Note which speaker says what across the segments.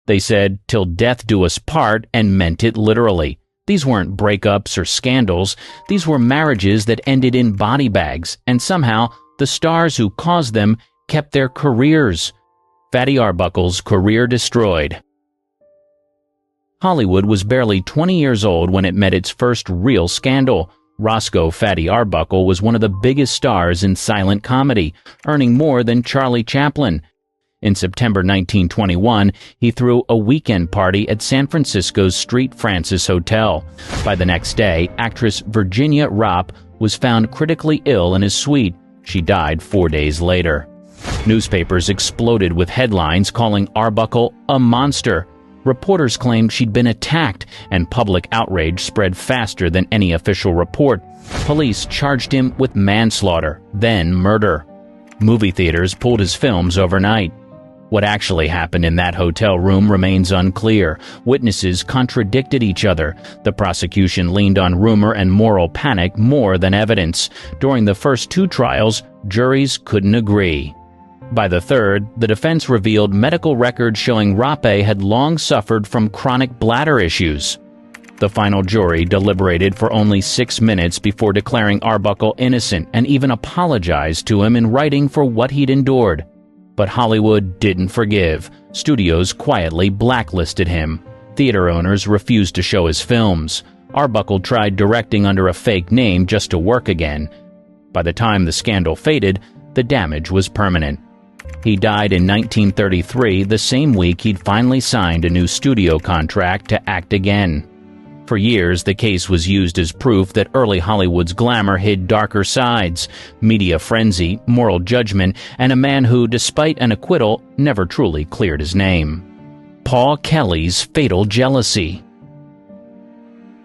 Speaker 1: They said, "Till death do us part," and meant it literally. These weren't breakups or scandals. These were marriages that ended in body bags, and somehow the stars who caused them kept their careers. Fatty Arbuckle's career destroyed. Hollywood was barely 20 years old when it met its first real scandal. Roscoe Fatty Arbuckle was one of the biggest stars in silent comedy, earning more than Charlie Chaplin. In September 1921, he threw a weekend party at San Francisco's Street Francis Hotel. By the next day, actress Virginia Ropp was found critically ill in his suite. She died 4 days later. Newspapers exploded with headlines calling Arbuckle a monster. Reporters claimed she'd been attacked, and public outrage spread faster than any official report. Police charged him with manslaughter, then murder. Movie theaters pulled his films overnight. What actually happened in that hotel room remains unclear. Witnesses contradicted each other. The prosecution leaned on rumor and moral panic more than evidence. During the first 2 trials, juries couldn't agree. By the third, the defense revealed medical records showing Roppe had long suffered from chronic bladder issues. The final jury deliberated for only 6 minutes before declaring Arbuckle innocent and even apologized to him in writing for what he'd endured. But Hollywood didn't forgive. Studios quietly blacklisted him. Theater owners refused to show his films. Arbuckle tried directing under a fake name just to work again. By the time the scandal faded, the damage was permanent. He died in 1933, the same week he'd finally signed a new studio contract to act again. For years, the case was used as proof that early Hollywood's glamour hid darker sides, media frenzy, moral judgment, and a man who, despite an acquittal, never truly cleared his name. Paul Kelly's fatal jealousy.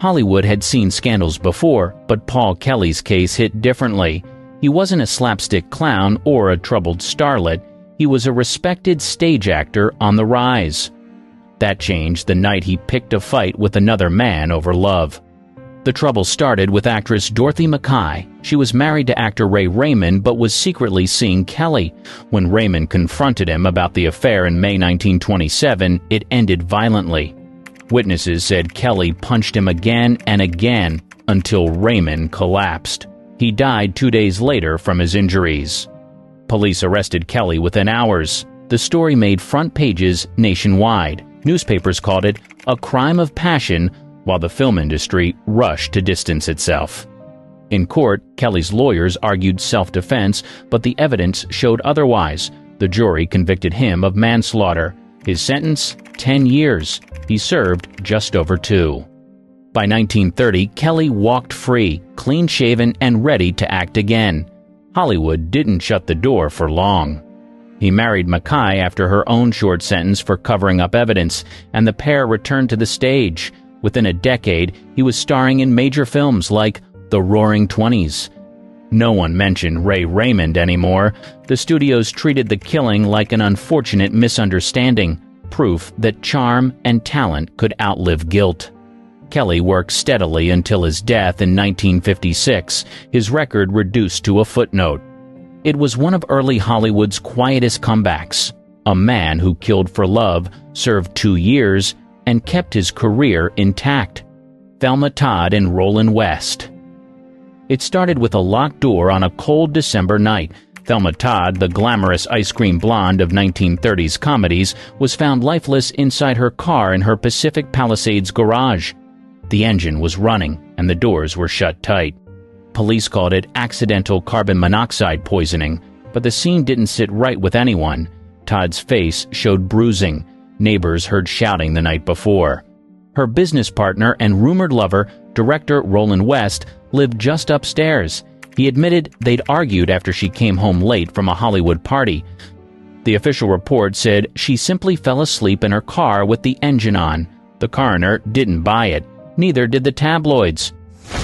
Speaker 1: Hollywood had seen scandals before, but Paul Kelly's case hit differently. He wasn't a slapstick clown or a troubled starlet. He was a respected stage actor on the rise. That changed the night he picked a fight with another man over love. The trouble started with actress Dorothy Mackay. She was married to actor Ray Raymond but was secretly seeing Kelly. When Raymond confronted him about the affair in May 1927, it ended violently. Witnesses said Kelly punched him again and again until Raymond collapsed. He died 2 days later from his injuries. Police arrested Kelly within hours. The story made front pages nationwide. Newspapers called it a crime of passion, while the film industry rushed to distance itself. In court, Kelly's lawyers argued self-defense, but the evidence showed otherwise. The jury convicted him of manslaughter. His sentence, 10 years. He served just over 2. By 1930, Kelly walked free, clean-shaven and ready to act again. Hollywood didn't shut the door for long. He married Mackay after her own short sentence for covering up evidence, and the pair returned to the stage. Within a decade, he was starring in major films like The Roaring Twenties. No one mentioned Ray Raymond anymore. The studios treated the killing like an unfortunate misunderstanding, proof that charm and talent could outlive guilt. Kelly worked steadily until his death in 1956, his record reduced to a footnote. It was one of early Hollywood's quietest comebacks. A man who killed for love, served 2 years, and kept his career intact. Thelma Todd and Roland West. It started with a locked door on a cold December night. Thelma Todd, the glamorous ice cream blonde of 1930s comedies, was found lifeless inside her car in her Pacific Palisades garage. The engine was running, and the doors were shut tight. Police called it accidental carbon monoxide poisoning, but the scene didn't sit right with anyone. Todd's face showed bruising. Neighbors heard shouting the night before. Her business partner and rumored lover, director Roland West, lived just upstairs. He admitted they'd argued after she came home late from a Hollywood party. The official report said she simply fell asleep in her car with the engine on. The coroner didn't buy it. Neither did the tabloids.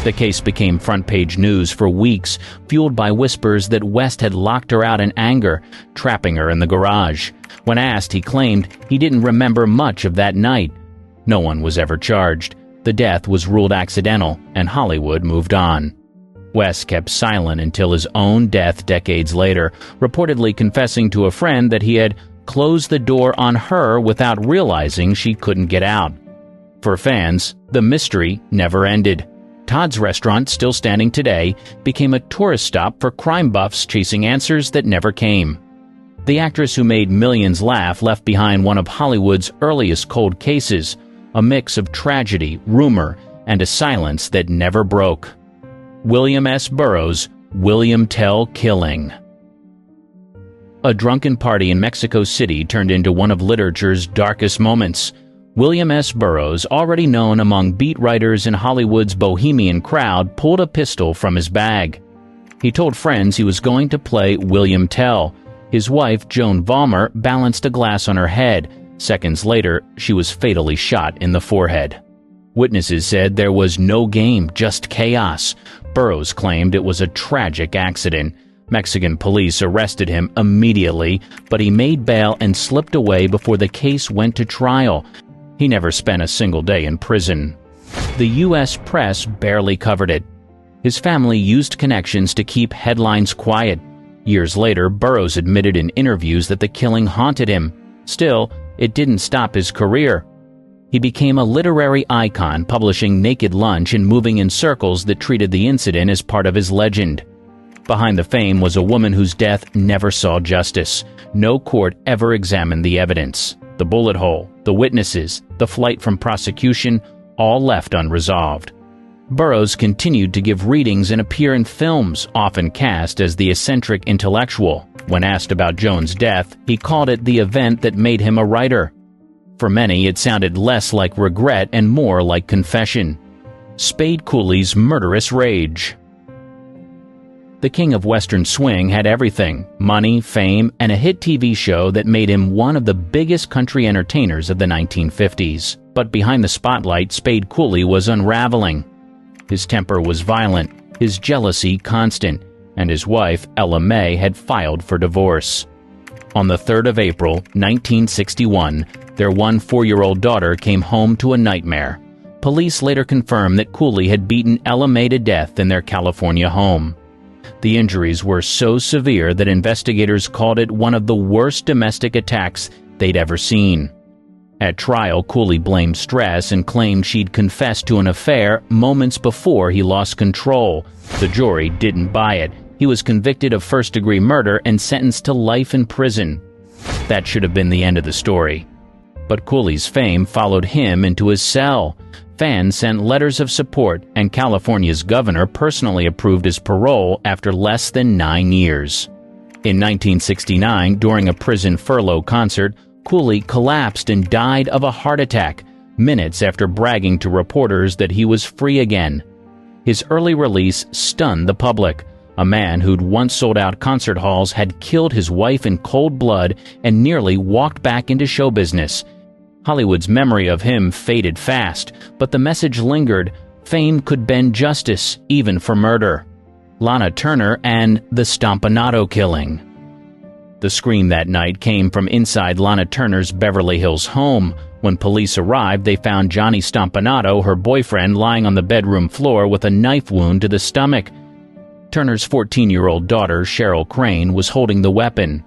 Speaker 1: The case became front-page news for weeks, fueled by whispers that West had locked her out in anger, trapping her in the garage. When asked, he claimed he didn't remember much of that night. No one was ever charged. The death was ruled accidental, and Hollywood moved on. West kept silent until his own death decades later, reportedly confessing to a friend that he had closed the door on her without realizing she couldn't get out. For fans, the mystery never ended. Todd's restaurant, still standing today, became a tourist stop for crime buffs chasing answers that never came. The actress who made millions laugh left behind one of Hollywood's earliest cold cases, a mix of tragedy, rumor, and a silence that never broke. William S. Burroughs' William Tell Killing. A drunken party in Mexico City turned into one of literature's darkest moments. William S. Burroughs, already known among beat writers in Hollywood's bohemian crowd, pulled a pistol from his bag. He told friends he was going to play William Tell. His wife, Joan Vollmer, balanced a glass on her head. Seconds later, she was fatally shot in the forehead. Witnesses said there was no game, just chaos. Burroughs claimed it was a tragic accident. Mexican police arrested him immediately, but he made bail and slipped away before the case went to trial. He never spent a single day in prison. The U.S. press barely covered it. His family used connections to keep headlines quiet. Years later, Burroughs admitted in interviews that the killing haunted him. Still, it didn't stop his career. He became a literary icon, publishing Naked Lunch and moving in circles that treated the incident as part of his legend. Behind the fame was a woman whose death never saw justice. No court ever examined the evidence. The bullet hole, the witnesses, the flight from prosecution, all left unresolved. Burroughs continued to give readings and appear in films, often cast as the eccentric intellectual. When asked about Joan's death, he called it the event that made him a writer. For many, it sounded less like regret and more like confession. Spade Cooley's murderous rage. The king of Western swing had everything: money, fame, and a hit TV show that made him one of the biggest country entertainers of the 1950s. But behind the spotlight, Spade Cooley was unraveling. His temper was violent, his jealousy constant, and his wife, Ella May, had filed for divorce. On the 3rd of April, 1961, their 4-year-old daughter came home to a nightmare. Police later confirmed that Cooley had beaten Ella May to death in their California home. The injuries were so severe that investigators called it one of the worst domestic attacks they'd ever seen. At trial, Cooley blamed stress and claimed she'd confessed to an affair moments before he lost control. The jury didn't buy it. He was convicted of first-degree murder and sentenced to life in prison. That should have been the end of the story. But Cooley's fame followed him into his cell. Fans sent letters of support, and California's governor personally approved his parole after less than 9 years. In 1969, during a prison furlough concert, Cooley collapsed and died of a heart attack, minutes after bragging to reporters that he was free again. His early release stunned the public. A man who'd once sold out concert halls had killed his wife in cold blood and nearly walked back into show business. Hollywood's memory of him faded fast, but the message lingered: fame could bend justice, even for murder. Lana Turner and the Stompanado killing. The scream that night came from inside Lana Turner's Beverly Hills home. When police arrived, they found Johnny Stompanado, her boyfriend, lying on the bedroom floor with a knife wound to the stomach. Turner's 14-year-old daughter, Cheryl Crane, was holding the weapon.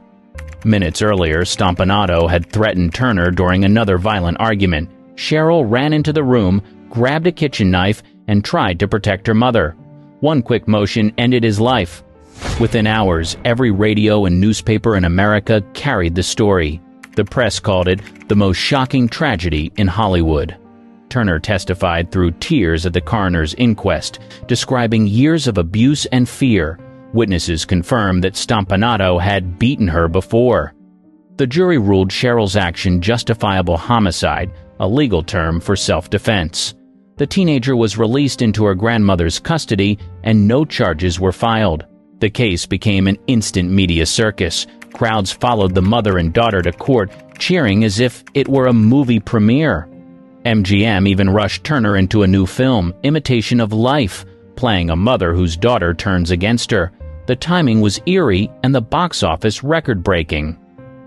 Speaker 1: Minutes earlier, Stompanado had threatened Turner during another violent argument. Cheryl ran into the room, grabbed a kitchen knife, and tried to protect her mother. One quick motion ended his life. Within hours, every radio and newspaper in America carried the story. The press called it the most shocking tragedy in Hollywood. Turner testified through tears at the coroner's inquest, describing years of abuse and fear. Witnesses confirmed that Stompanado had beaten her before. The jury ruled Cheryl's action justifiable homicide, a legal term for self-defense. The teenager was released into her grandmother's custody, and no charges were filed. The case became an instant media circus. Crowds followed the mother and daughter to court, cheering as if it were a movie premiere. MGM even rushed Turner into a new film, Imitation of Life, playing a mother whose daughter turns against her. The timing was eerie and the box office record-breaking.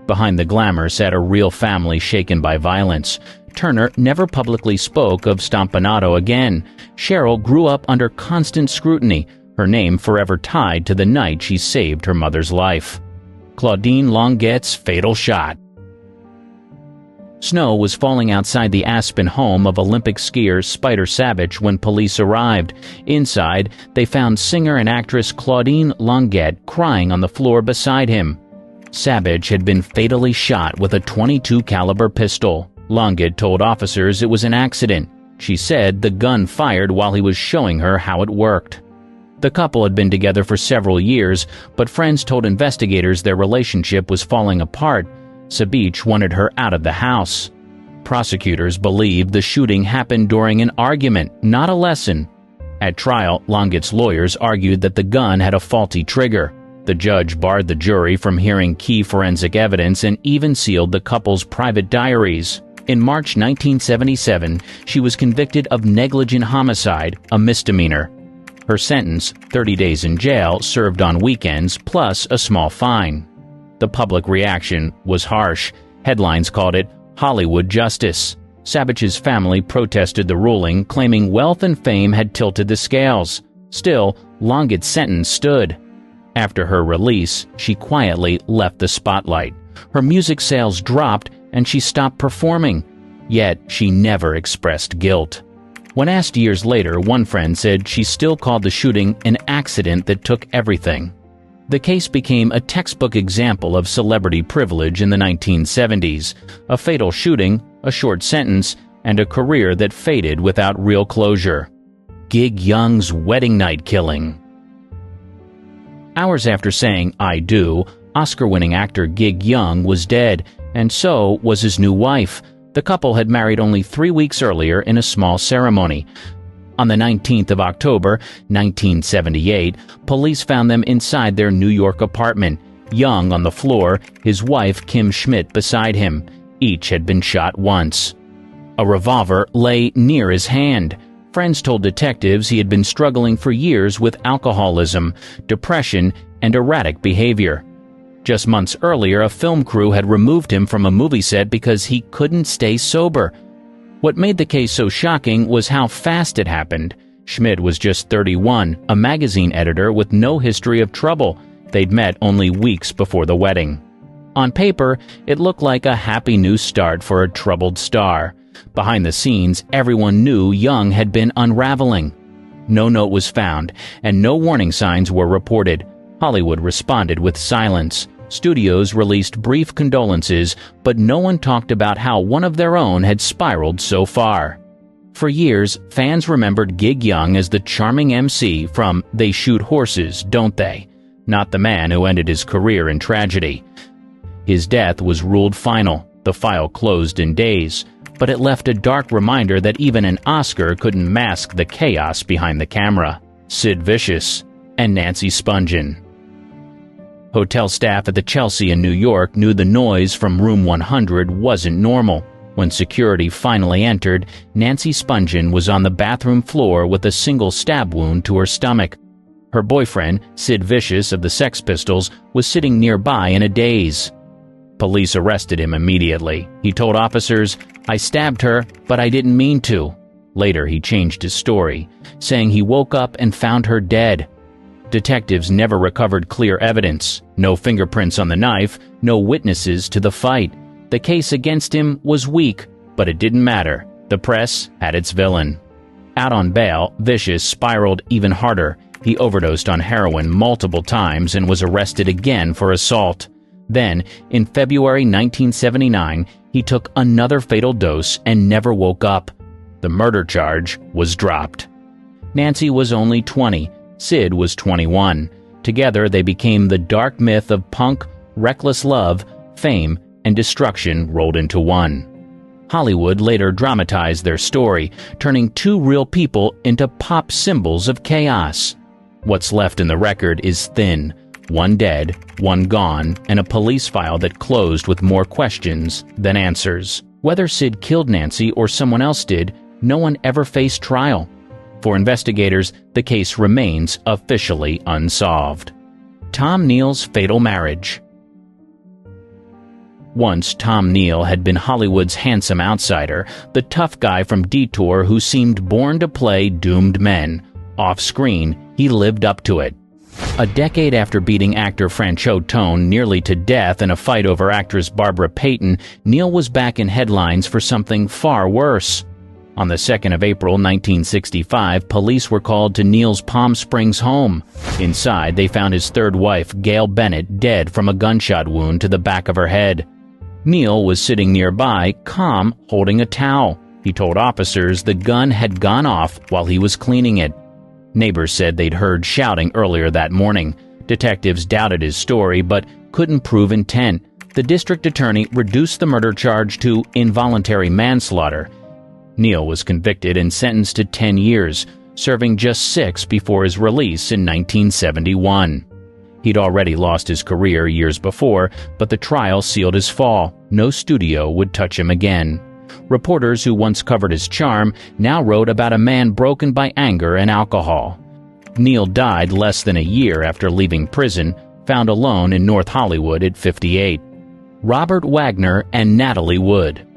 Speaker 1: Behind the glamour sat a real family shaken by violence. Turner never publicly spoke of Stompanado again. Cheryl grew up under constant scrutiny, her name forever tied to the night she saved her mother's life. Claudine Longet's fatal shot. Snow was falling outside the Aspen home of Olympic skier Spider Savage when police arrived. Inside, they found singer and actress Claudine Longet crying on the floor beside him. Savage had been fatally shot with a .22 caliber pistol. Longet told officers it was an accident. She said the gun fired while he was showing her how it worked. The couple had been together for several years, but friends told investigators their relationship was falling apart. Savage wanted her out of the house. Prosecutors believed the shooting happened during an argument, not a lesson. At trial, Longet's lawyers argued that the gun had a faulty trigger. The judge barred the jury from hearing key forensic evidence and even sealed the couple's private diaries. In March 1977, she was convicted of negligent homicide, a misdemeanor. Her sentence, 30 days in jail, served on weekends, plus a small fine. The public reaction was harsh. Headlines called it Hollywood justice. Savage's family protested the ruling, claiming wealth and fame had tilted the scales. Still, Longet's sentence stood. After her release, she quietly left the spotlight. Her music sales dropped and she stopped performing. Yet, she never expressed guilt. When asked years later, one friend said she still called the shooting an accident that took everything. The case became a textbook example of celebrity privilege in the 1970s, a fatal shooting, a short sentence, and a career that faded without real closure. Gig Young's wedding night killing. Hours after saying "I do," Oscar-winning actor Gig Young was dead, and so was his new wife. The couple had married only 3 weeks earlier in a small ceremony. On the 19th of October, 1978, police found them inside their New York apartment, Young on the floor, his wife Kim Schmidt beside him. Each had been shot once. A revolver lay near his hand. Friends told detectives he had been struggling for years with alcoholism, depression, and erratic behavior. Just months earlier, a film crew had removed him from a movie set because he couldn't stay sober. What made the case so shocking was how fast it happened. Schmidt was just 31, a magazine editor with no history of trouble. They'd met only weeks before the wedding. On paper, it looked like a happy new start for a troubled star. Behind the scenes, everyone knew Young had been unraveling. No note was found, and no warning signs were reported. Hollywood responded with silence. Studios released brief condolences, but no one talked about how one of their own had spiraled so far. For years, fans remembered Gig Young as the charming MC from They Shoot Horses, Don't They? Not the man who ended his career in tragedy. His death was ruled final. The file closed in days, but it left a dark reminder that even an Oscar couldn't mask the chaos behind the camera. Sid Vicious and Nancy Spungen. Hotel staff at the Chelsea in New York knew the noise from room 100 wasn't normal. When security finally entered, Nancy Spungen was on the bathroom floor with a single stab wound to her stomach. Her boyfriend, Sid Vicious of the Sex Pistols, was sitting nearby in a daze. Police arrested him immediately. He told officers, "I stabbed her, but I didn't mean to." Later, he changed his story, saying he woke up and found her dead. Detectives never recovered clear evidence. No fingerprints on the knife, no witnesses to the fight. The case against him was weak, but it didn't matter. The press had its villain. Out on bail, Vicious spiraled even harder. He overdosed on heroin multiple times and was arrested again for assault. Then, in February 1979, he took another fatal dose and never woke up. The murder charge was dropped. Nancy was only 20. Sid was 21. Together, they became the dark myth of punk, reckless love, fame, and destruction rolled into one. Hollywood later dramatized their story, turning two real people into pop symbols of chaos. What's left in the record is thin. One dead, one gone, and a police file that closed with more questions than answers. Whether Sid killed Nancy or someone else did, no one ever faced trial. For investigators, the case remains officially unsolved. Tom Neal's fatal marriage. Once Tom Neal had been Hollywood's handsome outsider, the tough guy from Detour who seemed born to play doomed men. Off-screen, he lived up to it. A decade after beating actor Franchot Tone nearly to death in a fight over actress Barbara Payton, Neal was back in headlines for something far worse. On the 2nd of April 1965, police were called to Neal's Palm Springs home. Inside, they found his third wife, Gail Bennett, dead from a gunshot wound to the back of her head. Neal was sitting nearby, calm, holding a towel. He told officers the gun had gone off while he was cleaning it. Neighbors said they'd heard shouting earlier that morning. Detectives doubted his story, but couldn't prove intent. The district attorney reduced the murder charge to involuntary manslaughter. Neal was convicted and sentenced to 10 years, serving just 6 before his release in 1971. He'd already lost his career years before, but the trial sealed his fall. No studio would touch him again. Reporters who once covered his charm now wrote about a man broken by anger and alcohol. Neal died less than a year after leaving prison, found alone in North Hollywood at 58. Robert Wagner and Natalie Wood.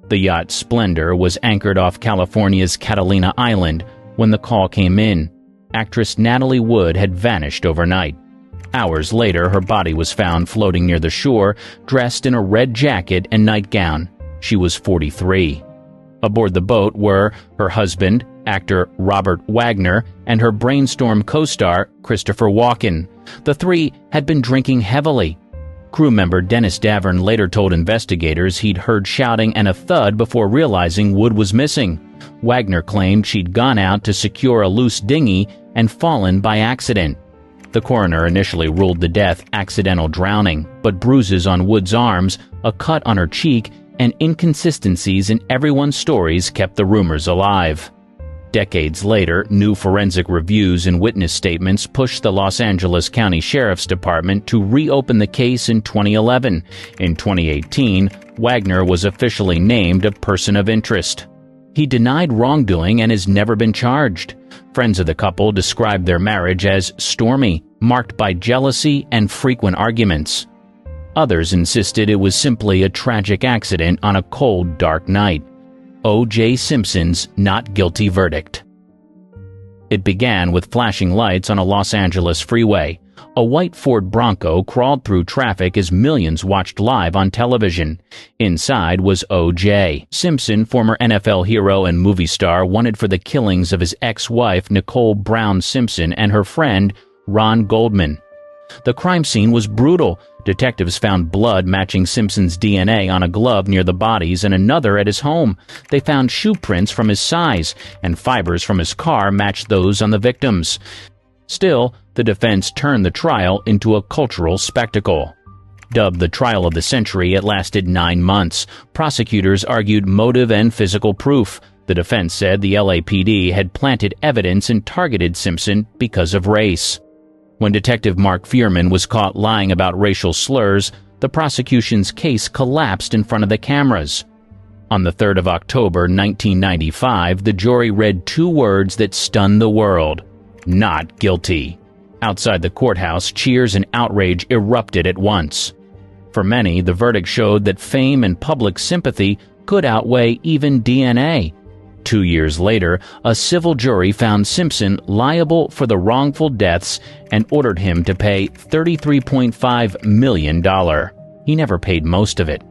Speaker 1: The yacht Splendor was anchored off California's Catalina Island when the call came in. Actress Natalie Wood had vanished overnight. Hours later, her body was found floating near the shore, dressed in a red jacket and nightgown. She was 43. Aboard the boat were her husband, actor Robert Wagner, and her Brainstorm co-star, Christopher Walken. The three had been drinking heavily. Crew member Dennis Davern later told investigators he'd heard shouting and a thud before realizing Wood was missing. Wagner claimed she'd gone out to secure a loose dinghy and fallen by accident. The coroner initially ruled the death accidental drowning, but bruises on Wood's arms, a cut on her cheek, and inconsistencies in everyone's stories kept the rumors alive. Decades later, new forensic reviews and witness statements pushed the Los Angeles County Sheriff's Department to reopen the case in 2011. In 2018, Wagner was officially named a person of interest. He denied wrongdoing and has never been charged. Friends of the couple described their marriage as stormy, marked by jealousy and frequent arguments. Others insisted it was simply a tragic accident on a cold, dark night. O.J. Simpson's not guilty verdict. It began with flashing lights on a Los Angeles freeway. A white Ford Bronco crawled through traffic as millions watched live on television. Inside was O.J. Simpson, former NFL hero and movie star, wanted for the killings of his ex-wife Nicole Brown Simpson and her friend Ron Goldman. The crime scene was brutal. Detectives found blood matching Simpson's DNA on a glove near the bodies and another at his home. They found shoe prints from his size, and fibers from his car matched those on the victims. Still, the defense turned the trial into a cultural spectacle. Dubbed the trial of the century, it lasted 9 months. Prosecutors argued motive and physical proof. The defense said the LAPD had planted evidence and targeted Simpson because of race. When Detective Mark Fuhrman was caught lying about racial slurs, the prosecution's case collapsed in front of the cameras. On the 3rd of October 1995, the jury read 2 words that stunned the world: not guilty. Outside the courthouse, cheers and outrage erupted at once. For many, the verdict showed that fame and public sympathy could outweigh even DNA. 2 years later, a civil jury found Simpson liable for the wrongful deaths and ordered him to pay $33.5 million. He never paid most of it.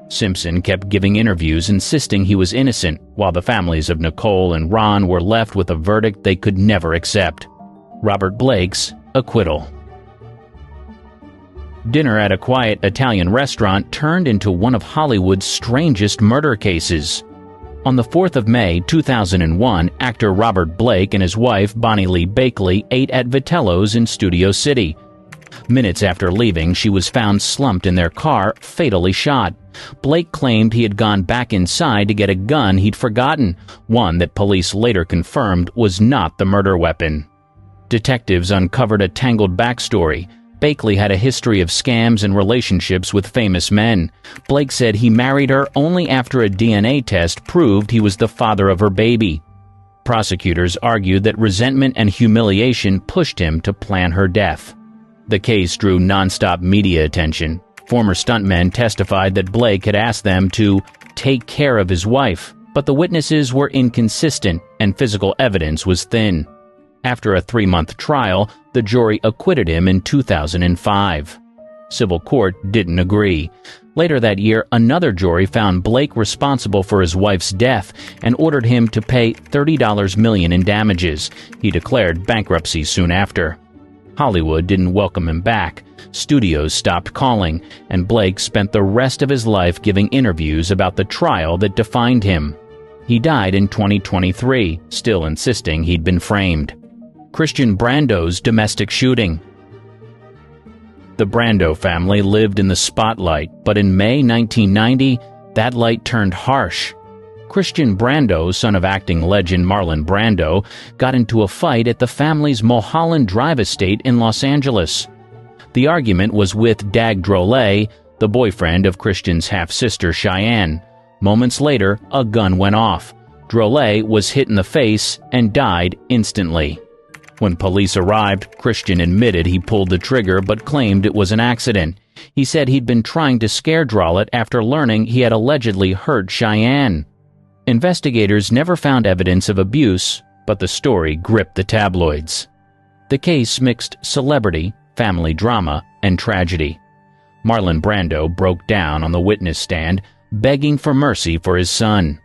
Speaker 1: Simpson kept giving interviews insisting he was innocent, while the families of Nicole and Ron were left with a verdict they could never accept: Robert Blake's acquittal. Dinner at a quiet Italian restaurant turned into one of Hollywood's strangest murder cases. On the 4th of May, 2001, actor Robert Blake and his wife, Bonnie Lee Bakley, ate at Vitello's in Studio City. Minutes after leaving, she was found slumped in their car, fatally shot. Blake claimed he had gone back inside to get a gun he'd forgotten, one that police later confirmed was not the murder weapon. Detectives uncovered a tangled backstory. Bakley had a history of scams and relationships with famous men. Blake said he married her only after a DNA test proved he was the father of her baby. Prosecutors argued that resentment and humiliation pushed him to plan her death. The case drew nonstop media attention. Former stuntmen testified that Blake had asked them to take care of his wife, but the witnesses were inconsistent and physical evidence was thin. After a 3-month trial, the jury acquitted him in 2005. Civil court didn't agree. Later that year, another jury found Blake responsible for his wife's death and ordered him to pay $30 million in damages. He declared bankruptcy soon after. Hollywood didn't welcome him back. Studios stopped calling, and Blake spent the rest of his life giving interviews about the trial that defined him. He died in 2023, still insisting he'd been framed. Christian Brando's domestic shooting. The Brando family lived in the spotlight, but in May 1990, that light turned harsh. Christian Brando, son of acting legend Marlon Brando, got into a fight at the family's Mulholland Drive estate in Los Angeles. The argument was with Dag Drolet, the boyfriend of Christian's half-sister Cheyenne. Moments later, a gun went off. Drolet was hit in the face and died instantly. When police arrived, Christian admitted he pulled the trigger but claimed it was an accident. He said he'd been trying to scare Drolet after learning he had allegedly hurt Cheyenne. Investigators never found evidence of abuse, but the story gripped the tabloids. The case mixed celebrity, family drama, and tragedy. Marlon Brando broke down on the witness stand, begging for mercy for his son.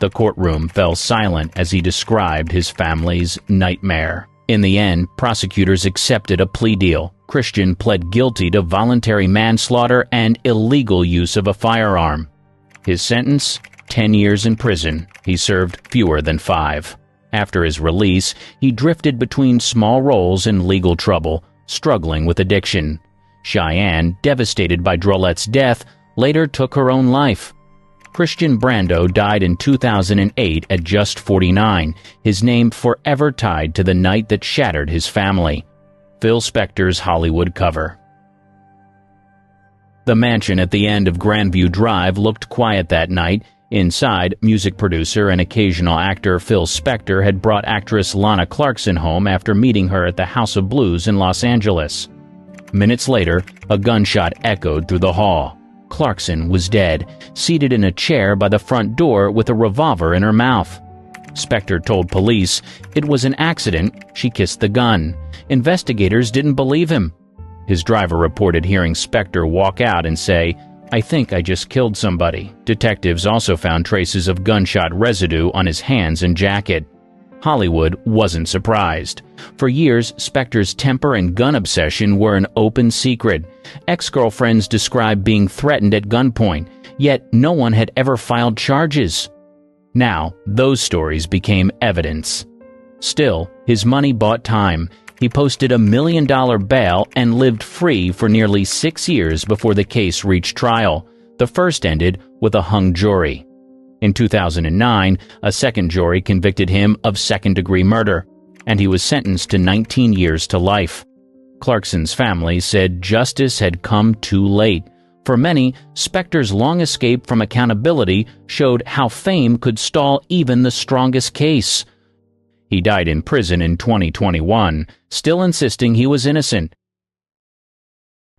Speaker 1: The courtroom fell silent as he described his family's nightmare. In the end, prosecutors accepted a plea deal. Christian pled guilty to voluntary manslaughter and illegal use of a firearm. His sentence? 10 years in prison. He served fewer than 5. After his release, he drifted between small roles and legal trouble, struggling with addiction. Cheyenne, devastated by Drolet's death, later took her own life. Christian Brando died in 2008 at just 49, his name forever tied to the night that shattered his family. Phil Spector's Hollywood cover. The mansion at the end of Grandview Drive looked quiet that night. Inside, music producer and occasional actor Phil Spector had brought actress Lana Clarkson home after meeting her at the House of Blues in Los Angeles. Minutes later, a gunshot echoed through the hall. Clarkson was dead, seated in a chair by the front door with a revolver in her mouth. Spector told police it was an accident. She kissed the gun. Investigators didn't believe him. His driver reported hearing Spector walk out and say, "I think I just killed somebody." Detectives also found traces of gunshot residue on his hands and jacket. Hollywood wasn't surprised. For years, Spector's temper and gun obsession were an open secret. Ex-girlfriends described being threatened at gunpoint, yet no one had ever filed charges. Now, those stories became evidence. Still, his money bought time. He posted $1 million bail and lived free for nearly 6 years before the case reached trial. The first ended with a hung jury. In 2009, a second jury convicted him of second-degree murder, and he was sentenced to 19 years to life. Clarkson's family said justice had come too late. For many, Spector's long escape from accountability showed how fame could stall even the strongest case. He died in prison in 2021, still insisting he was innocent.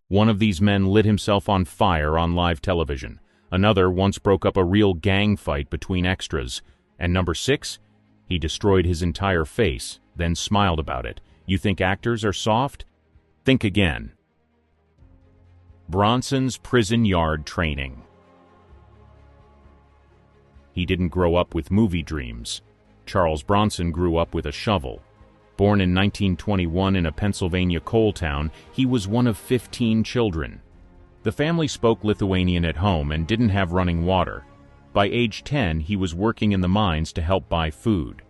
Speaker 2: One of these men lit himself on fire on live television. Another once broke up a real gang fight between extras. And number 6, he destroyed his entire face, then smiled about it. You think actors are soft? Think again. Bronson's prison yard training. He didn't grow up with movie dreams. Charles Bronson grew up with a shovel. Born in 1921 in a Pennsylvania coal town, he was one of 15 children. The family spoke Lithuanian at home and didn't have running water. By age 10, he was working in the mines to help buy food.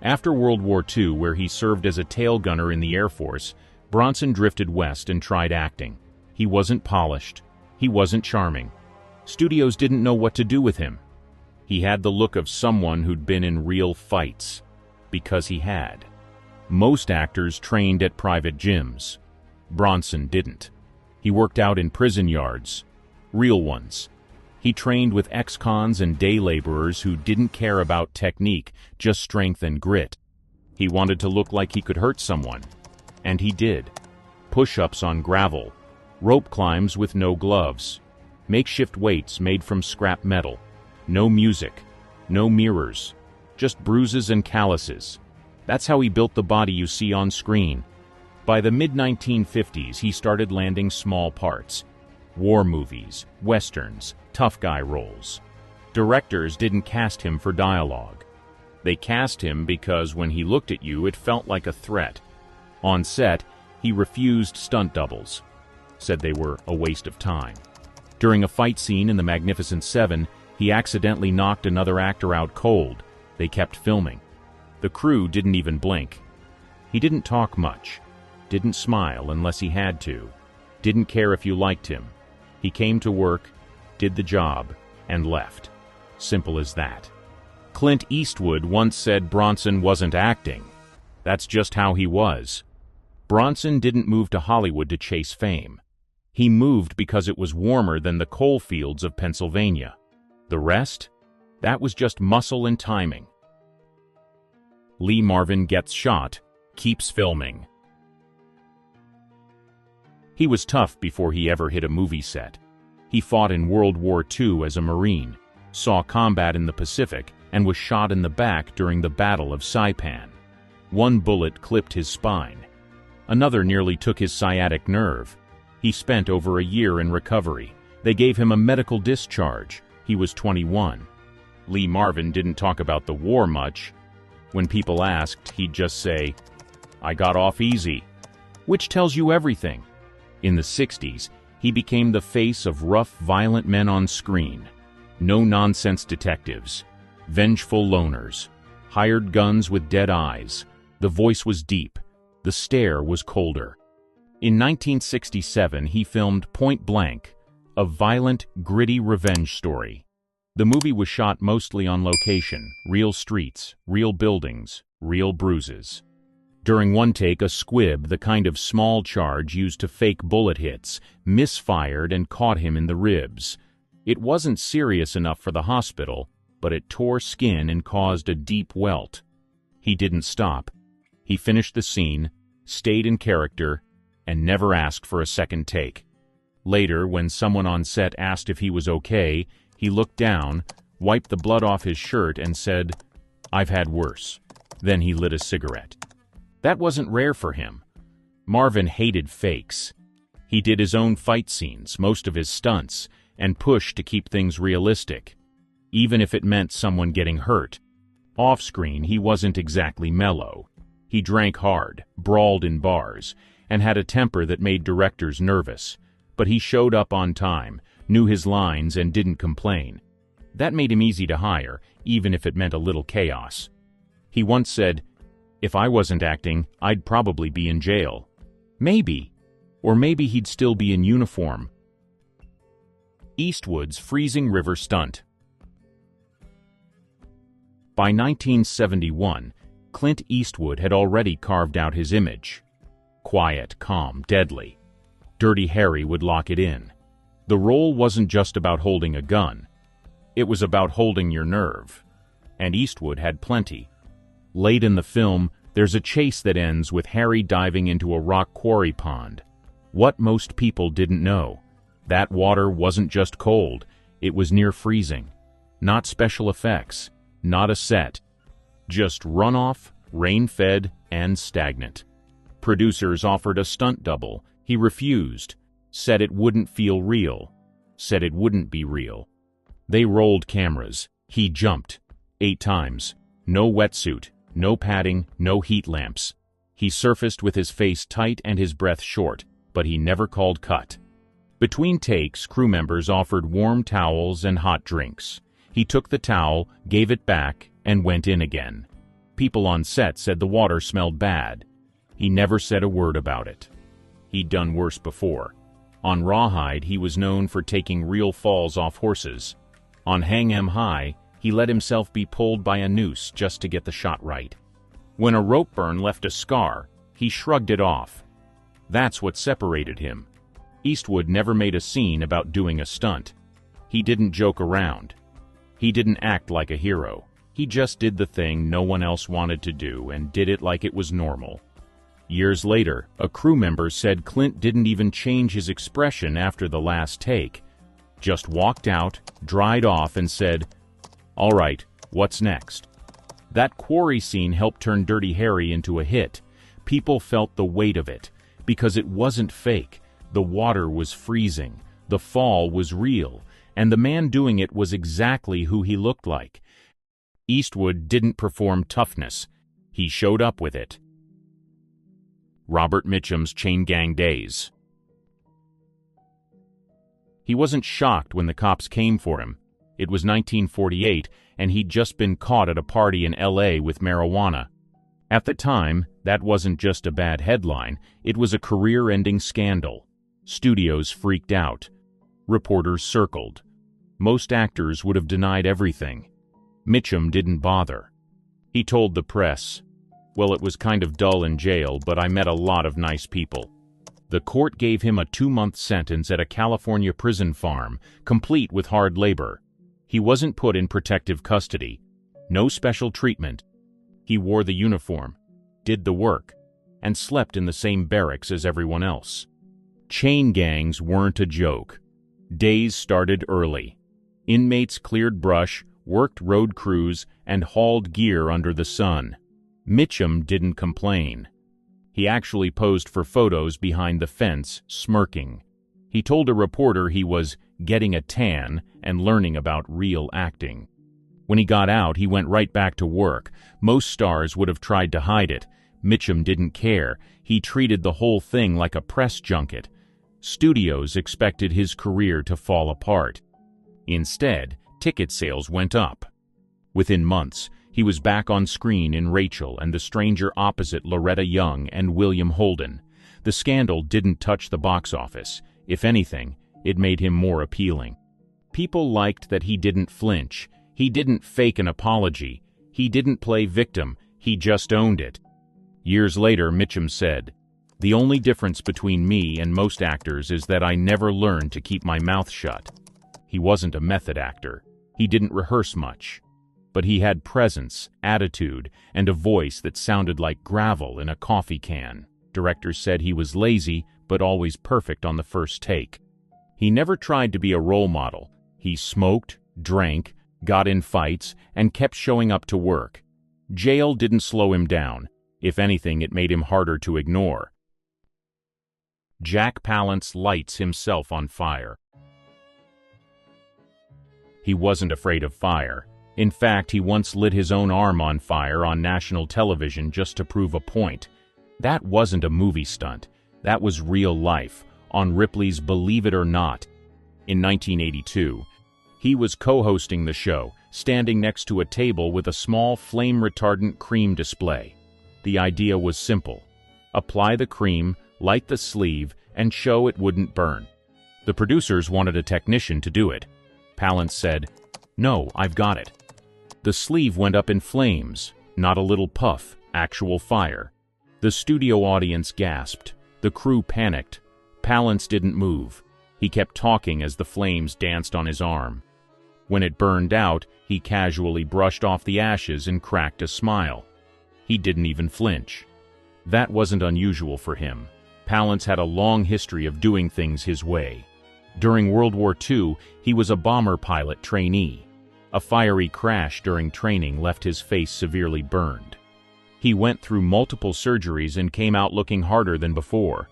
Speaker 2: After World War II, where he served as a tail gunner in the Air Force, Bronson drifted west and tried acting. He wasn't polished. He wasn't charming. Studios didn't know what to do with him. He had the look of someone who'd been in real fights. Because he had. Most actors trained at private gyms. Bronson didn't. He worked out in prison yards. Real ones. He trained with ex-cons and day laborers who didn't care about technique, just strength and grit. He wanted to look like he could hurt someone. And he did. Push-ups on gravel. Rope climbs with no gloves. Makeshift weights made from scrap metal. No music. No mirrors. Just bruises and calluses. That's how he built the body you see on screen. By the mid-1950s, he started landing small parts. War movies, westerns, tough guy roles. Directors didn't cast him for dialogue. They cast him because when he looked at you, it felt like a threat. On set, he refused stunt doubles, said they were a waste of time. During a fight scene in The Magnificent Seven, he accidentally knocked another actor out cold. They kept filming. The crew didn't even blink. He didn't talk much, didn't smile unless he had to, didn't care if you liked him. He came to work, did the job, and left. Simple as that. Clint Eastwood once said Bronson wasn't acting. That's just how he was. Bronson didn't move to Hollywood to chase fame. He moved because it was warmer than the coal fields of Pennsylvania. The rest? That was just muscle and timing. Lee Marvin gets shot, keeps filming. He was tough before he ever hit a movie set. He fought in World War II as a Marine, saw combat in the Pacific, and was shot in the back during the Battle of Saipan. One bullet clipped his spine. Another nearly took his sciatic nerve. He spent over a year in recovery. They gave him a medical discharge. He was 21. Lee Marvin didn't talk about the war much. When people asked, he'd just say, "I got off easy," which tells you everything. In the 60s, he became the face of rough, violent men on screen. No-nonsense detectives. Vengeful loners. Hired guns with dead eyes. The voice was deep. The stare was colder. In 1967, he filmed Point Blank, a violent, gritty revenge story. The movie was shot mostly on location, real streets, real buildings, real bruises. During one take, a squib, the kind of small charge used to fake bullet hits, misfired and caught him in the ribs. It wasn't serious enough for the hospital, but it tore skin and caused a deep welt. He didn't stop. He finished the scene, stayed in character, and never asked for a second take. Later, when someone on set asked if he was okay, he looked down, wiped the blood off his shirt, and said, "I've had worse." Then he lit a cigarette. That wasn't rare for him. Marvin hated fakes. He did his own fight scenes, most of his stunts, and pushed to keep things realistic, even if it meant someone getting hurt. Off-screen, he wasn't exactly mellow. He drank hard, brawled in bars, and had a temper that made directors nervous. But he showed up on time, knew his lines, and didn't complain. That made him easy to hire, even if it meant a little chaos. He once said, "If I wasn't acting, I'd probably be in jail." Maybe. Or maybe he'd still be in uniform. Eastwood's freezing river stunt. By 1971, Clint Eastwood had already carved out his image. Quiet, calm, deadly. Dirty Harry would lock it in. The role wasn't just about holding a gun. It was about holding your nerve. And Eastwood had plenty. Late in the film, there's a chase that ends with Harry diving into a rock quarry pond. What most people didn't know: that water wasn't just cold, it was near freezing. Not special effects, not a set. Just runoff, rain-fed, and stagnant. Producers offered a stunt double. He refused. Said it wouldn't feel real. Said it wouldn't be real. They rolled cameras. He jumped. 8 times. No wetsuit. No padding, no heat lamps. He surfaced with his face tight and his breath short, but he never called cut. Between takes, crew members offered warm towels and hot drinks. He took the towel, gave it back, and went in again. People on set said the water smelled bad. He never said a word about it. He'd done worse before. On Rawhide, he was known for taking real falls off horses. On Hang 'Em High, he let himself be pulled by a noose just to get the shot right. When a rope burn left a scar, he shrugged it off. That's what separated him. Eastwood never made a scene about doing a stunt. He didn't joke around. He didn't act like a hero. He just did the thing no one else wanted to do and did it like it was normal. Years later, a crew member said Clint didn't even change his expression after the last take. Just walked out, dried off, and said, "All right, what's next?" That quarry scene helped turn Dirty Harry into a hit. People felt the weight of it, because it wasn't fake. The water was freezing, the fall was real, and the man doing it was exactly who he looked like. Eastwood didn't perform toughness. He showed up with it. Robert Mitchum's Chain Gang Days. He wasn't shocked when the cops came for him. It was 1948, and he'd just been caught at a party in L.A. with marijuana. At the time, that wasn't just a bad headline, it was a career-ending scandal. Studios freaked out. Reporters circled. Most actors would have denied everything. Mitchum didn't bother. He told the press, "Well, it was kind of dull in jail, but I met a lot of nice people." The court gave him a 2-month sentence at a California prison farm, complete with hard labor. He wasn't put in protective custody. No special treatment. He wore the uniform, did the work, and slept in the same barracks as everyone else. Chain gangs weren't a joke. Days started early. Inmates cleared brush, worked road crews, and hauled gear under the sun. Mitchum didn't complain. He actually posed for photos behind the fence, smirking. He told a reporter he was getting a tan and learning about real acting. When he got out, he went right back to work. Most stars would have tried to hide it. Mitchum didn't care. He treated the whole thing like a press junket. Studios expected his career to fall apart. Instead, ticket sales went up. Within months, he was back on screen in Rachel and the stranger opposite Loretta Young and William Holden. The scandal didn't touch the box office. If anything, it made him more appealing. People liked that he didn't flinch. He didn't fake an apology. He didn't play victim. He just owned it. Years later, Mitchum said, "The only difference between me and most actors is that I never learned to keep my mouth shut." He wasn't a method actor. He didn't rehearse much. But he had presence, attitude, and a voice that sounded like gravel in a coffee can. Directors said he was lazy, but always perfect on the first take. He never tried to be a role model. He smoked, drank, got in fights, and kept showing up to work. Jail didn't slow him down. If anything, it made him harder to ignore. Jack Palance lights himself on fire. He wasn't afraid of fire. In fact, he once lit his own arm on fire on national television just to prove a point. That wasn't a movie stunt. That was real life, on Ripley's Believe It or Not. In 1982, he was co-hosting the show, standing next to a table with a small flame-retardant cream display. The idea was simple. Apply the cream, light the sleeve, and show it wouldn't burn. The producers wanted a technician to do it. Palance said, "No, I've got it." The sleeve went up in flames, not a little puff, actual fire. The studio audience gasped. The crew panicked. Palance didn't move. He kept talking as the flames danced on his arm. When it burned out, he casually brushed off the ashes and cracked a smile. He didn't even flinch. That wasn't unusual for him. Palance had a long history of doing things his way. During World War II, he was a bomber pilot trainee. A fiery crash during training left his face severely burned. He went through multiple surgeries and came out looking harder than before.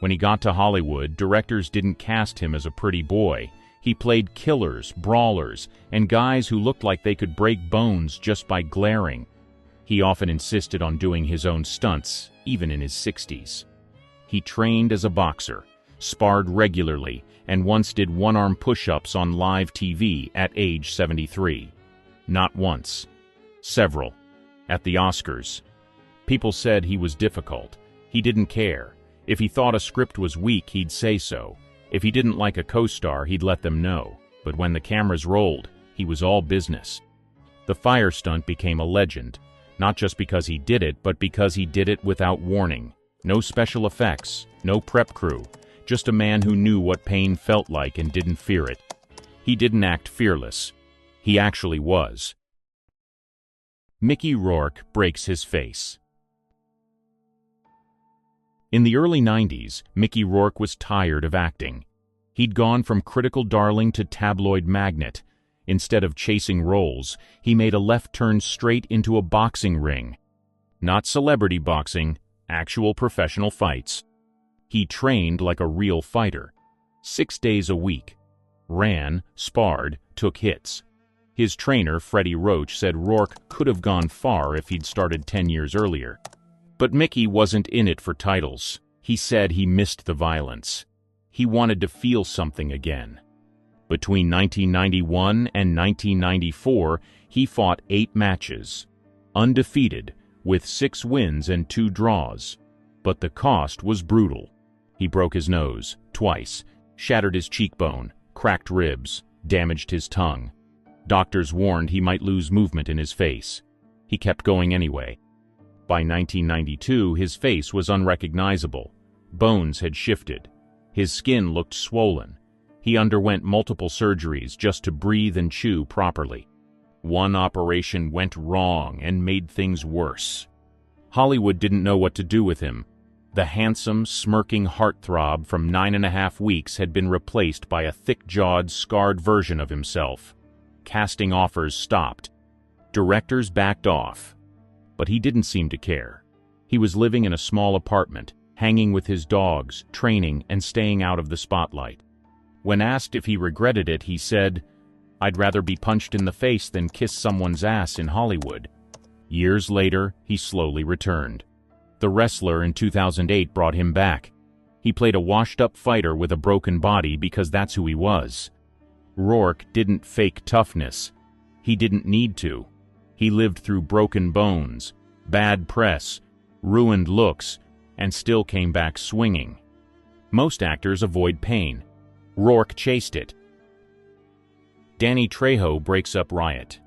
Speaker 2: When he got to Hollywood, directors didn't cast him as a pretty boy. He played killers, brawlers, and guys who looked like they could break bones just by glaring. He often insisted on doing his own stunts, even in his 60s. He trained as a boxer, sparred regularly, and once did one-arm push-ups on live TV at age 73. Not once. Several. At the Oscars. People said he was difficult. He didn't care. If he thought a script was weak, he'd say so. If he didn't like a co-star, he'd let them know. But when the cameras rolled, he was all business. The fire stunt became a legend, not just because he did it, but because he did it without warning. No special effects, no prep crew, just a man who knew what pain felt like and didn't fear it. He didn't act fearless. He actually was. Mickey Rourke breaks his face. In the early 90s, Mickey Rourke was tired of acting. He'd gone from critical darling to tabloid magnate. Instead of chasing roles, he made a left turn straight into a boxing ring. Not celebrity boxing, actual professional fights. He trained like a real fighter. 6 days a week. Ran, sparred, took hits. His trainer, Freddie Roach, said Rourke could have gone far if he'd started 10 years earlier. But Mickey wasn't in it for titles. He said he missed the violence. He wanted to feel something again. Between 1991 and 1994, he fought 8 matches. Undefeated, with 6 wins and 2 draws. But the cost was brutal. He broke his nose, twice, shattered his cheekbone, cracked ribs, damaged his tongue. Doctors warned he might lose movement in his face. He kept going anyway. By 1992, his face was unrecognizable. Bones had shifted. His skin looked swollen. He underwent multiple surgeries just to breathe and chew properly. One operation went wrong and made things worse. Hollywood didn't know what to do with him. The handsome, smirking heartthrob from 9.5 weeks had been replaced by a thick-jawed, scarred version of himself. Casting offers stopped. Directors backed off. But he didn't seem to care. He was living in a small apartment, hanging with his dogs, training, and staying out of the spotlight. When asked if he regretted it, he said, "I'd rather be punched in the face than kiss someone's ass in Hollywood." Years later, he slowly returned. The Wrestler in 2008 brought him back. He played a washed-up fighter with a broken body because that's who he was. Rourke didn't fake toughness. He didn't need to. He lived through broken bones, bad press, ruined looks, and still came back swinging. Most actors avoid pain. Rourke chased it. Danny Trejo breaks up riot.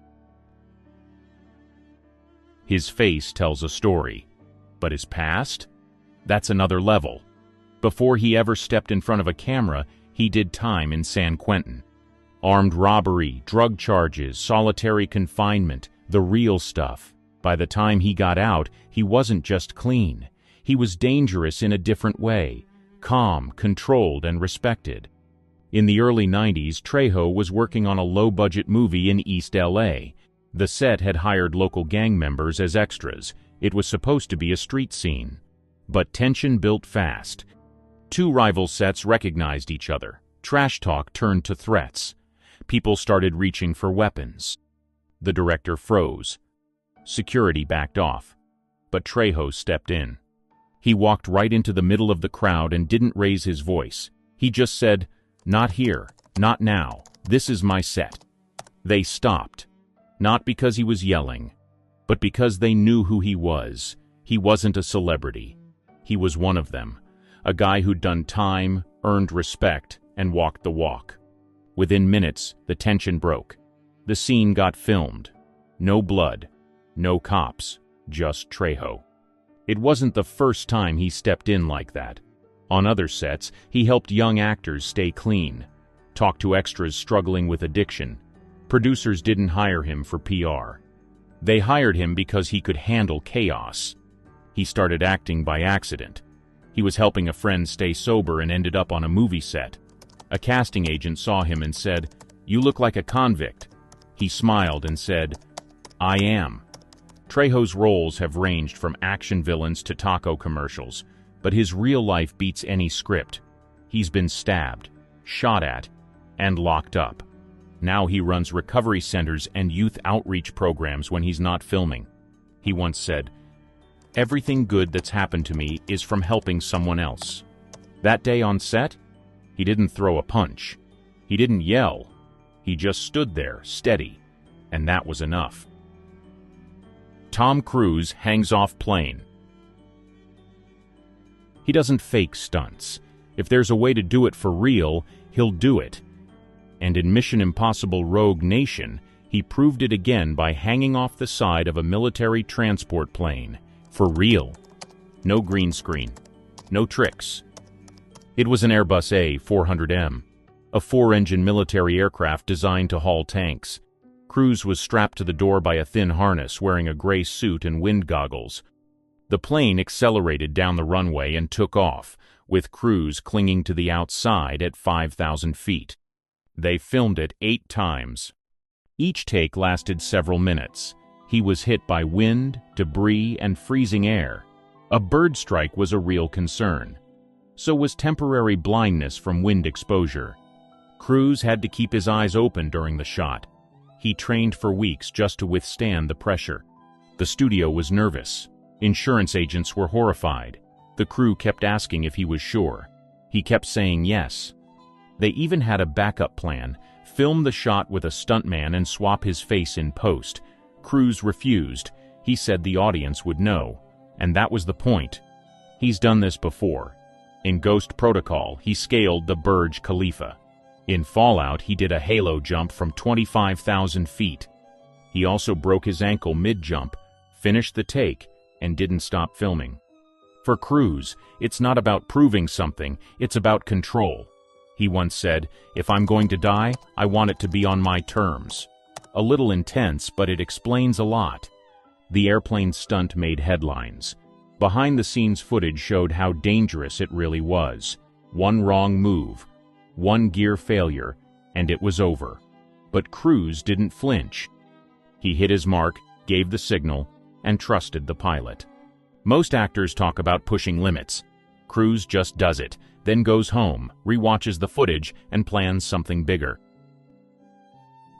Speaker 2: His face tells a story. But his past? That's another level. Before he ever stepped in front of a camera, he did time in San Quentin. Armed robbery, drug charges, solitary confinement, the real stuff. By the time he got out, he wasn't just clean. He was dangerous in a different way. Calm, controlled, and respected. In the early 90s, Trejo was working on a low-budget movie in East LA. The set had hired local gang members as extras. It was supposed to be a street scene. But tension built fast. 2 rival sets recognized each other. Trash talk turned to threats. People started reaching for weapons. The director froze. Security backed off. But Trejo stepped in. He walked right into the middle of the crowd and didn't raise his voice. He just said, "Not here, not now, this is my set." They stopped. Not because he was yelling, but because they knew who he was. He wasn't a celebrity. He was one of them. A guy who'd done time, earned respect, and walked the walk. Within minutes, the tension broke. The scene got filmed. No blood, no cops, just Trejo. It wasn't the first time he stepped in like that. On other sets, he helped young actors stay clean, talked to extras struggling with addiction. Producers didn't hire him for PR. They hired him because he could handle chaos. He started acting by accident. He was helping a friend stay sober and ended up on a movie set. A casting agent saw him and said, "You look like a convict." He smiled and said, "I am." Trejo's roles have ranged from action villains to taco commercials, but his real life beats any script. He's been stabbed, shot at, and locked up. Now he runs recovery centers and youth outreach programs when he's not filming. He once said, "Everything good that's happened to me is from helping someone else." That day on set, he didn't throw a punch. He didn't yell. He just stood there, steady, and that was enough. Tom Cruise hangs off plane. He doesn't fake stunts. If there's a way to do it for real, he'll do it. And in Mission Impossible Rogue Nation, he proved it again by hanging off the side of a military transport plane. For real. No green screen. No tricks. It was an Airbus A400M, a 4-engine military aircraft designed to haul tanks. Cruise was strapped to the door by a thin harness, wearing a gray suit and wind goggles. The plane accelerated down the runway and took off, with Cruise clinging to the outside at 5,000 feet. They filmed it 8 times. Each take lasted several minutes. He was hit by wind, debris, and freezing air. A bird strike was a real concern. So was temporary blindness from wind exposure. Cruise had to keep his eyes open during the shot. He trained for weeks just to withstand the pressure. The studio was nervous. Insurance agents were horrified. The crew kept asking if he was sure. He kept saying yes. They even had a backup plan: film the shot with a stuntman and swap his face in post. Cruise refused. He said the audience would know. And that was the point. He's done this before. In Ghost Protocol, he scaled the Burj Khalifa. In Fallout, he did a halo jump from 25,000 feet. He also broke his ankle mid-jump, finished the take, and didn't stop filming. For Cruise, it's not about proving something, it's about control. He once said, "If I'm going to die, I want it to be on my terms." A little intense, but it explains a lot. The airplane stunt made headlines. Behind-the-scenes footage showed how dangerous it really was. One wrong move, one gear failure, and it was over. But Cruise didn't flinch. He hit his mark, gave the signal, and trusted the pilot. Most actors talk about pushing limits. Cruise just does it, then goes home, rewatches the footage, and plans something bigger.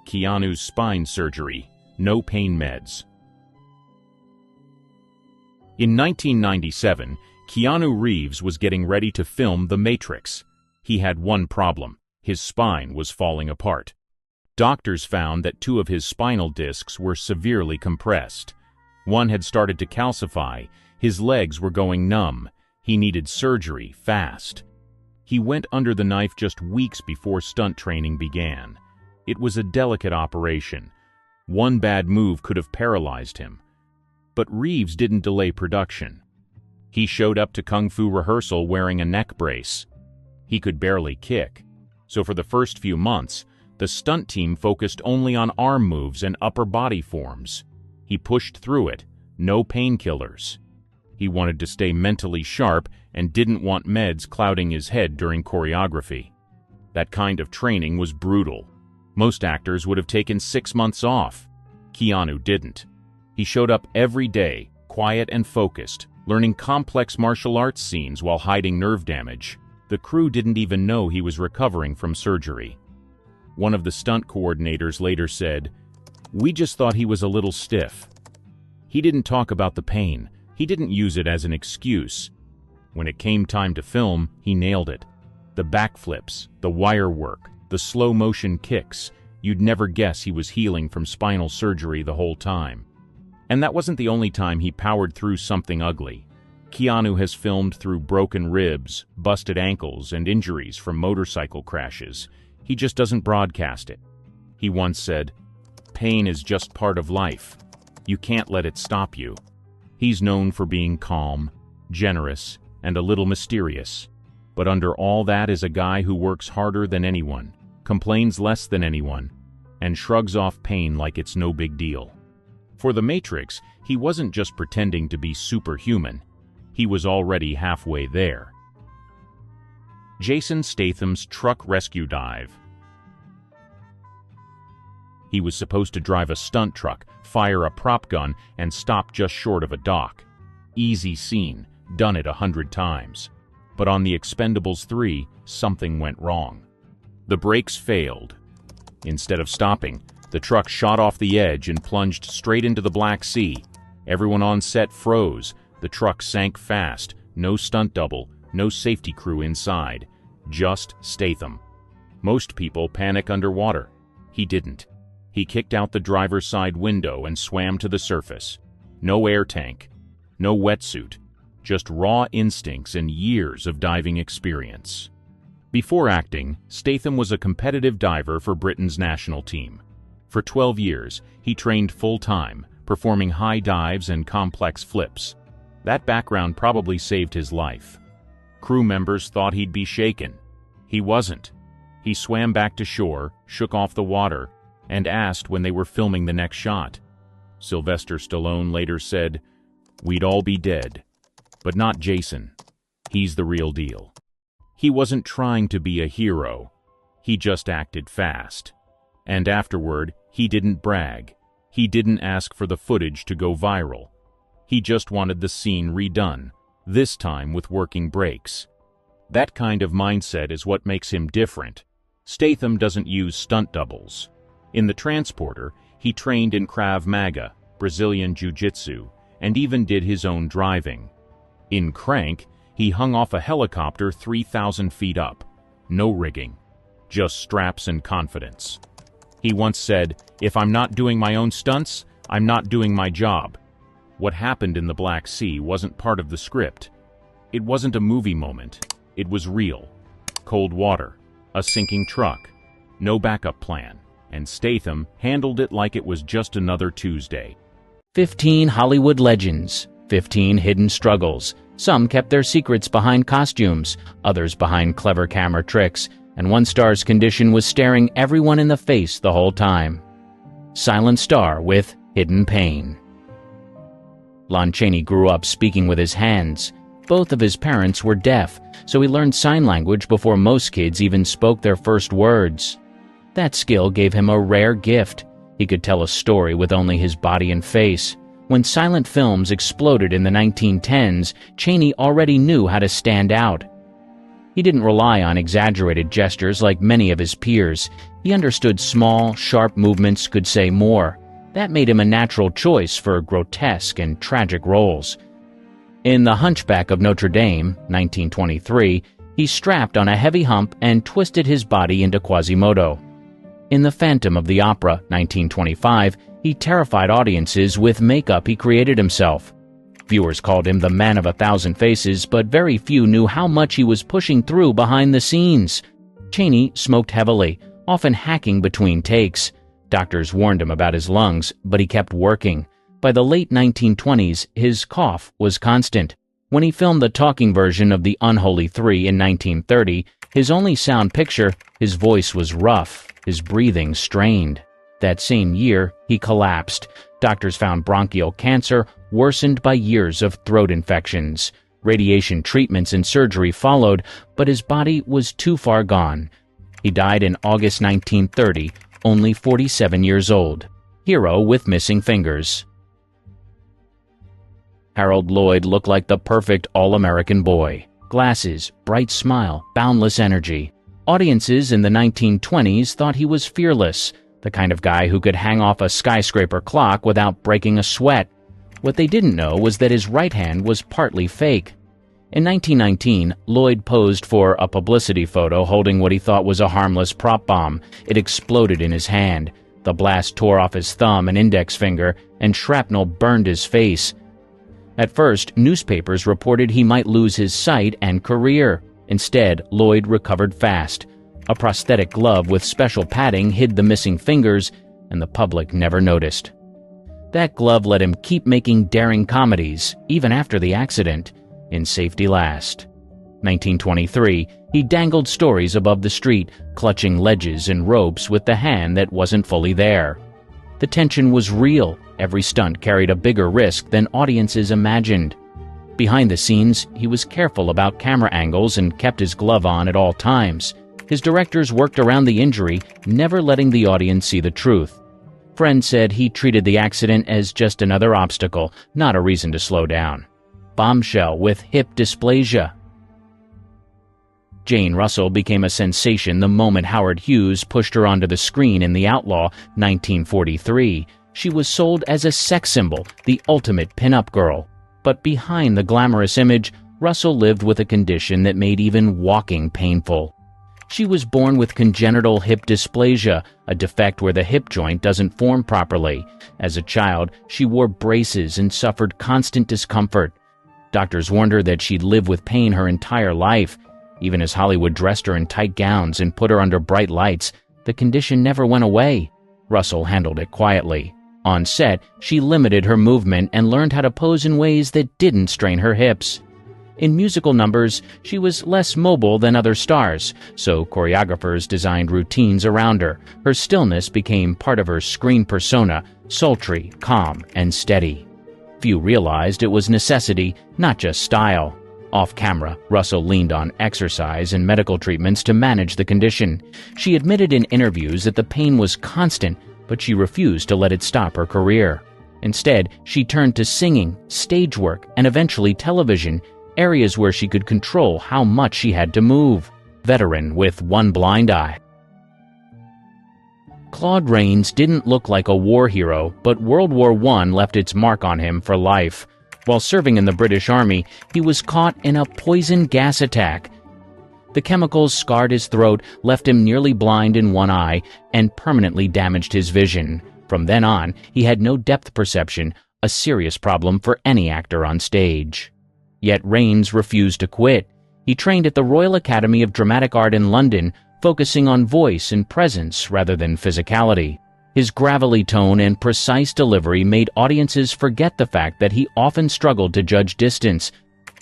Speaker 2: Keanu's spine surgery, no pain meds. In 1997, Keanu Reeves was getting ready to film The Matrix. He had one problem: his spine was falling apart. Doctors found that 2 of his spinal discs were severely compressed. One had started to calcify, his legs were going numb, he needed surgery fast. He went under the knife just weeks before stunt training began. It was a delicate operation. One bad move could have paralyzed him. But Reeves didn't delay production. He showed up to Kung Fu rehearsal wearing a neck brace. He could barely kick. So for the first few months, the stunt team focused only on arm moves and upper body forms. He pushed through it, no painkillers. He wanted to stay mentally sharp and didn't want meds clouding his head during choreography. That kind of training was brutal. Most actors would have taken 6 months off. Keanu didn't. He showed up every day, quiet and focused, learning complex martial arts scenes while hiding nerve damage. The crew didn't even know he was recovering from surgery. One of the stunt coordinators later said, "We just thought he was a little stiff." He didn't talk about the pain. He didn't use it as an excuse. When it came time to film, he nailed it. The backflips, the wire work, the slow-motion kicks. You'd never guess he was healing from spinal surgery the whole time. And that wasn't the only time he powered through something ugly. Keanu has filmed through broken ribs, busted ankles, and injuries from motorcycle crashes. He just doesn't broadcast it. He once said, "Pain is just part of life. You can't let it stop you." He's known for being calm, generous, and a little mysterious. But under all that is a guy who works harder than anyone, complains less than anyone, and shrugs off pain like it's no big deal. For The Matrix, he wasn't just pretending to be superhuman. He was already halfway there. Jason Statham's truck rescue dive. He was supposed to drive a stunt truck, fire a prop gun, and stop just short of a dock. Easy scene, done it 100 times. But on The Expendables 3, something went wrong. The brakes failed. Instead of stopping, the truck shot off the edge and plunged straight into the Black Sea. Everyone on set froze. The truck sank fast. No stunt double, no safety crew inside. Just Statham. Most people panic underwater. He didn't. He kicked out the driver's side window and swam to the surface. No air tank. No wetsuit. Just raw instincts and years of diving experience. Before acting, Statham was a competitive diver for Britain's national team. For 12 years, he trained full-time, performing high dives and complex flips. That background probably saved his life. Crew members thought he'd be shaken. He wasn't. He swam back to shore, shook off the water, and asked when they were filming the next shot. Sylvester Stallone later said, "We'd all be dead. But not Jason. He's the real deal." He wasn't trying to be a hero. He just acted fast. And afterward, He didn't brag. He didn't ask for the footage to go viral. He just wanted the scene redone, this time with working breaks. That kind of mindset is what makes him different. Statham doesn't use stunt doubles. In The Transporter, he trained in Krav Maga, Brazilian Jiu-Jitsu, and even did his own driving. In Crank, he hung off a helicopter 3,000 feet up. No rigging, just straps and confidence. He once said, "If I'm not doing my own stunts, I'm not doing my job." What happened in the Black Sea wasn't part of the script. It wasn't a movie moment. It was real. Cold water, a sinking truck, no backup plan, and Statham handled it like it was just another Tuesday.
Speaker 1: 15 Hollywood legends, 15 hidden struggles. Some kept their secrets behind costumes, others behind clever camera tricks, and one star's condition was staring everyone in the face the whole time. Silent star with hidden pain. Lon Chaney grew up speaking with his hands. Both of his parents were deaf, so he learned sign language before most kids even spoke their first words. That skill gave him a rare gift. He could tell a story with only his body and face. When silent films exploded in the 1910s, Chaney already knew how to stand out. He didn't rely on exaggerated gestures like many of his peers. He understood small, sharp movements could say more. That made him a natural choice for grotesque and tragic roles. In The Hunchback of Notre Dame, 1923, he strapped on a heavy hump and twisted his body into Quasimodo. In The Phantom of the Opera, 1925, he terrified audiences with makeup he created himself. Viewers called him the man of 1,000 faces, but very few knew how much he was pushing through behind the scenes. Chaney smoked heavily, often hacking between takes. Doctors warned him about his lungs, but he kept working. By the late 1920s, his cough was constant. When he filmed the talking version of The Unholy Three in 1930, his only sound picture, his voice was rough, his breathing strained. That same year, he collapsed. Doctors found bronchial cancer, worsened by years of throat infections. Radiation treatments and surgery followed, but his body was too far gone. He died in August 1930, only 47 years old. Hero with missing fingers. Harold Lloyd looked like the perfect all-American boy. Glasses, bright smile, boundless energy. Audiences in the 1920s thought he was fearless, the kind of guy who could hang off a skyscraper clock without breaking a sweat. What they didn't know was that his right hand was partly fake. In 1919, Lloyd posed for a publicity photo holding what he thought was a harmless prop bomb. It exploded in his hand. The blast tore off his thumb and index finger, and shrapnel burned his face. At first, newspapers reported he might lose his sight and career. Instead, Lloyd recovered fast. A prosthetic glove with special padding hid the missing fingers, and the public never noticed. That glove let him keep making daring comedies, even after the accident. In Safety Last. 1923, he dangled stories above the street, clutching ledges and ropes with the hand that wasn't fully there. The tension was real. Every stunt carried a bigger risk than audiences imagined. Behind the scenes, he was careful about camera angles and kept his glove on at all times. His directors worked around the injury, never letting the audience see the truth. Friends said he treated the accident as just another obstacle, not a reason to slow down. Bombshell with hip dysplasia. Jane Russell became a sensation the moment Howard Hughes pushed her onto the screen in The Outlaw, 1943. She was sold as a sex symbol, the ultimate pin-up girl. But behind the glamorous image, Russell lived with a condition that made even walking painful. She was born with congenital hip dysplasia, a defect where the hip joint doesn't form properly. As a child, she wore braces and suffered constant discomfort. Doctors warned her that she'd live with pain her entire life. Even as Hollywood dressed her in tight gowns and put her under bright lights, the condition never went away. Russell handled it quietly. On set, she limited her movement and learned how to pose in ways that didn't strain her hips. In musical numbers, she was less mobile than other stars, so choreographers designed routines around her. Her stillness became part of her screen persona, sultry, calm, and steady. Few realized it was necessity, not just style. Off-camera, Russell leaned on exercise and medical treatments to manage the condition. She admitted in interviews that the pain was constant, but she refused to let it stop her career. Instead, she turned to singing, stage work, and eventually television, areas where she could control how much she had to move. Veteran with one blind eye. Claude Rains didn't look like a war hero, but World War I left its mark on him for life. While serving in the British Army, he was caught in a poison gas attack. The chemicals scarred his throat, left him nearly blind in one eye, and permanently damaged his vision. From then on, he had no depth perception, a serious problem for any actor on stage. Yet Rains refused to quit. He trained at the Royal Academy of Dramatic Art in London, focusing on voice and presence rather than physicality. His gravelly tone and precise delivery made audiences forget the fact that he often struggled to judge distance.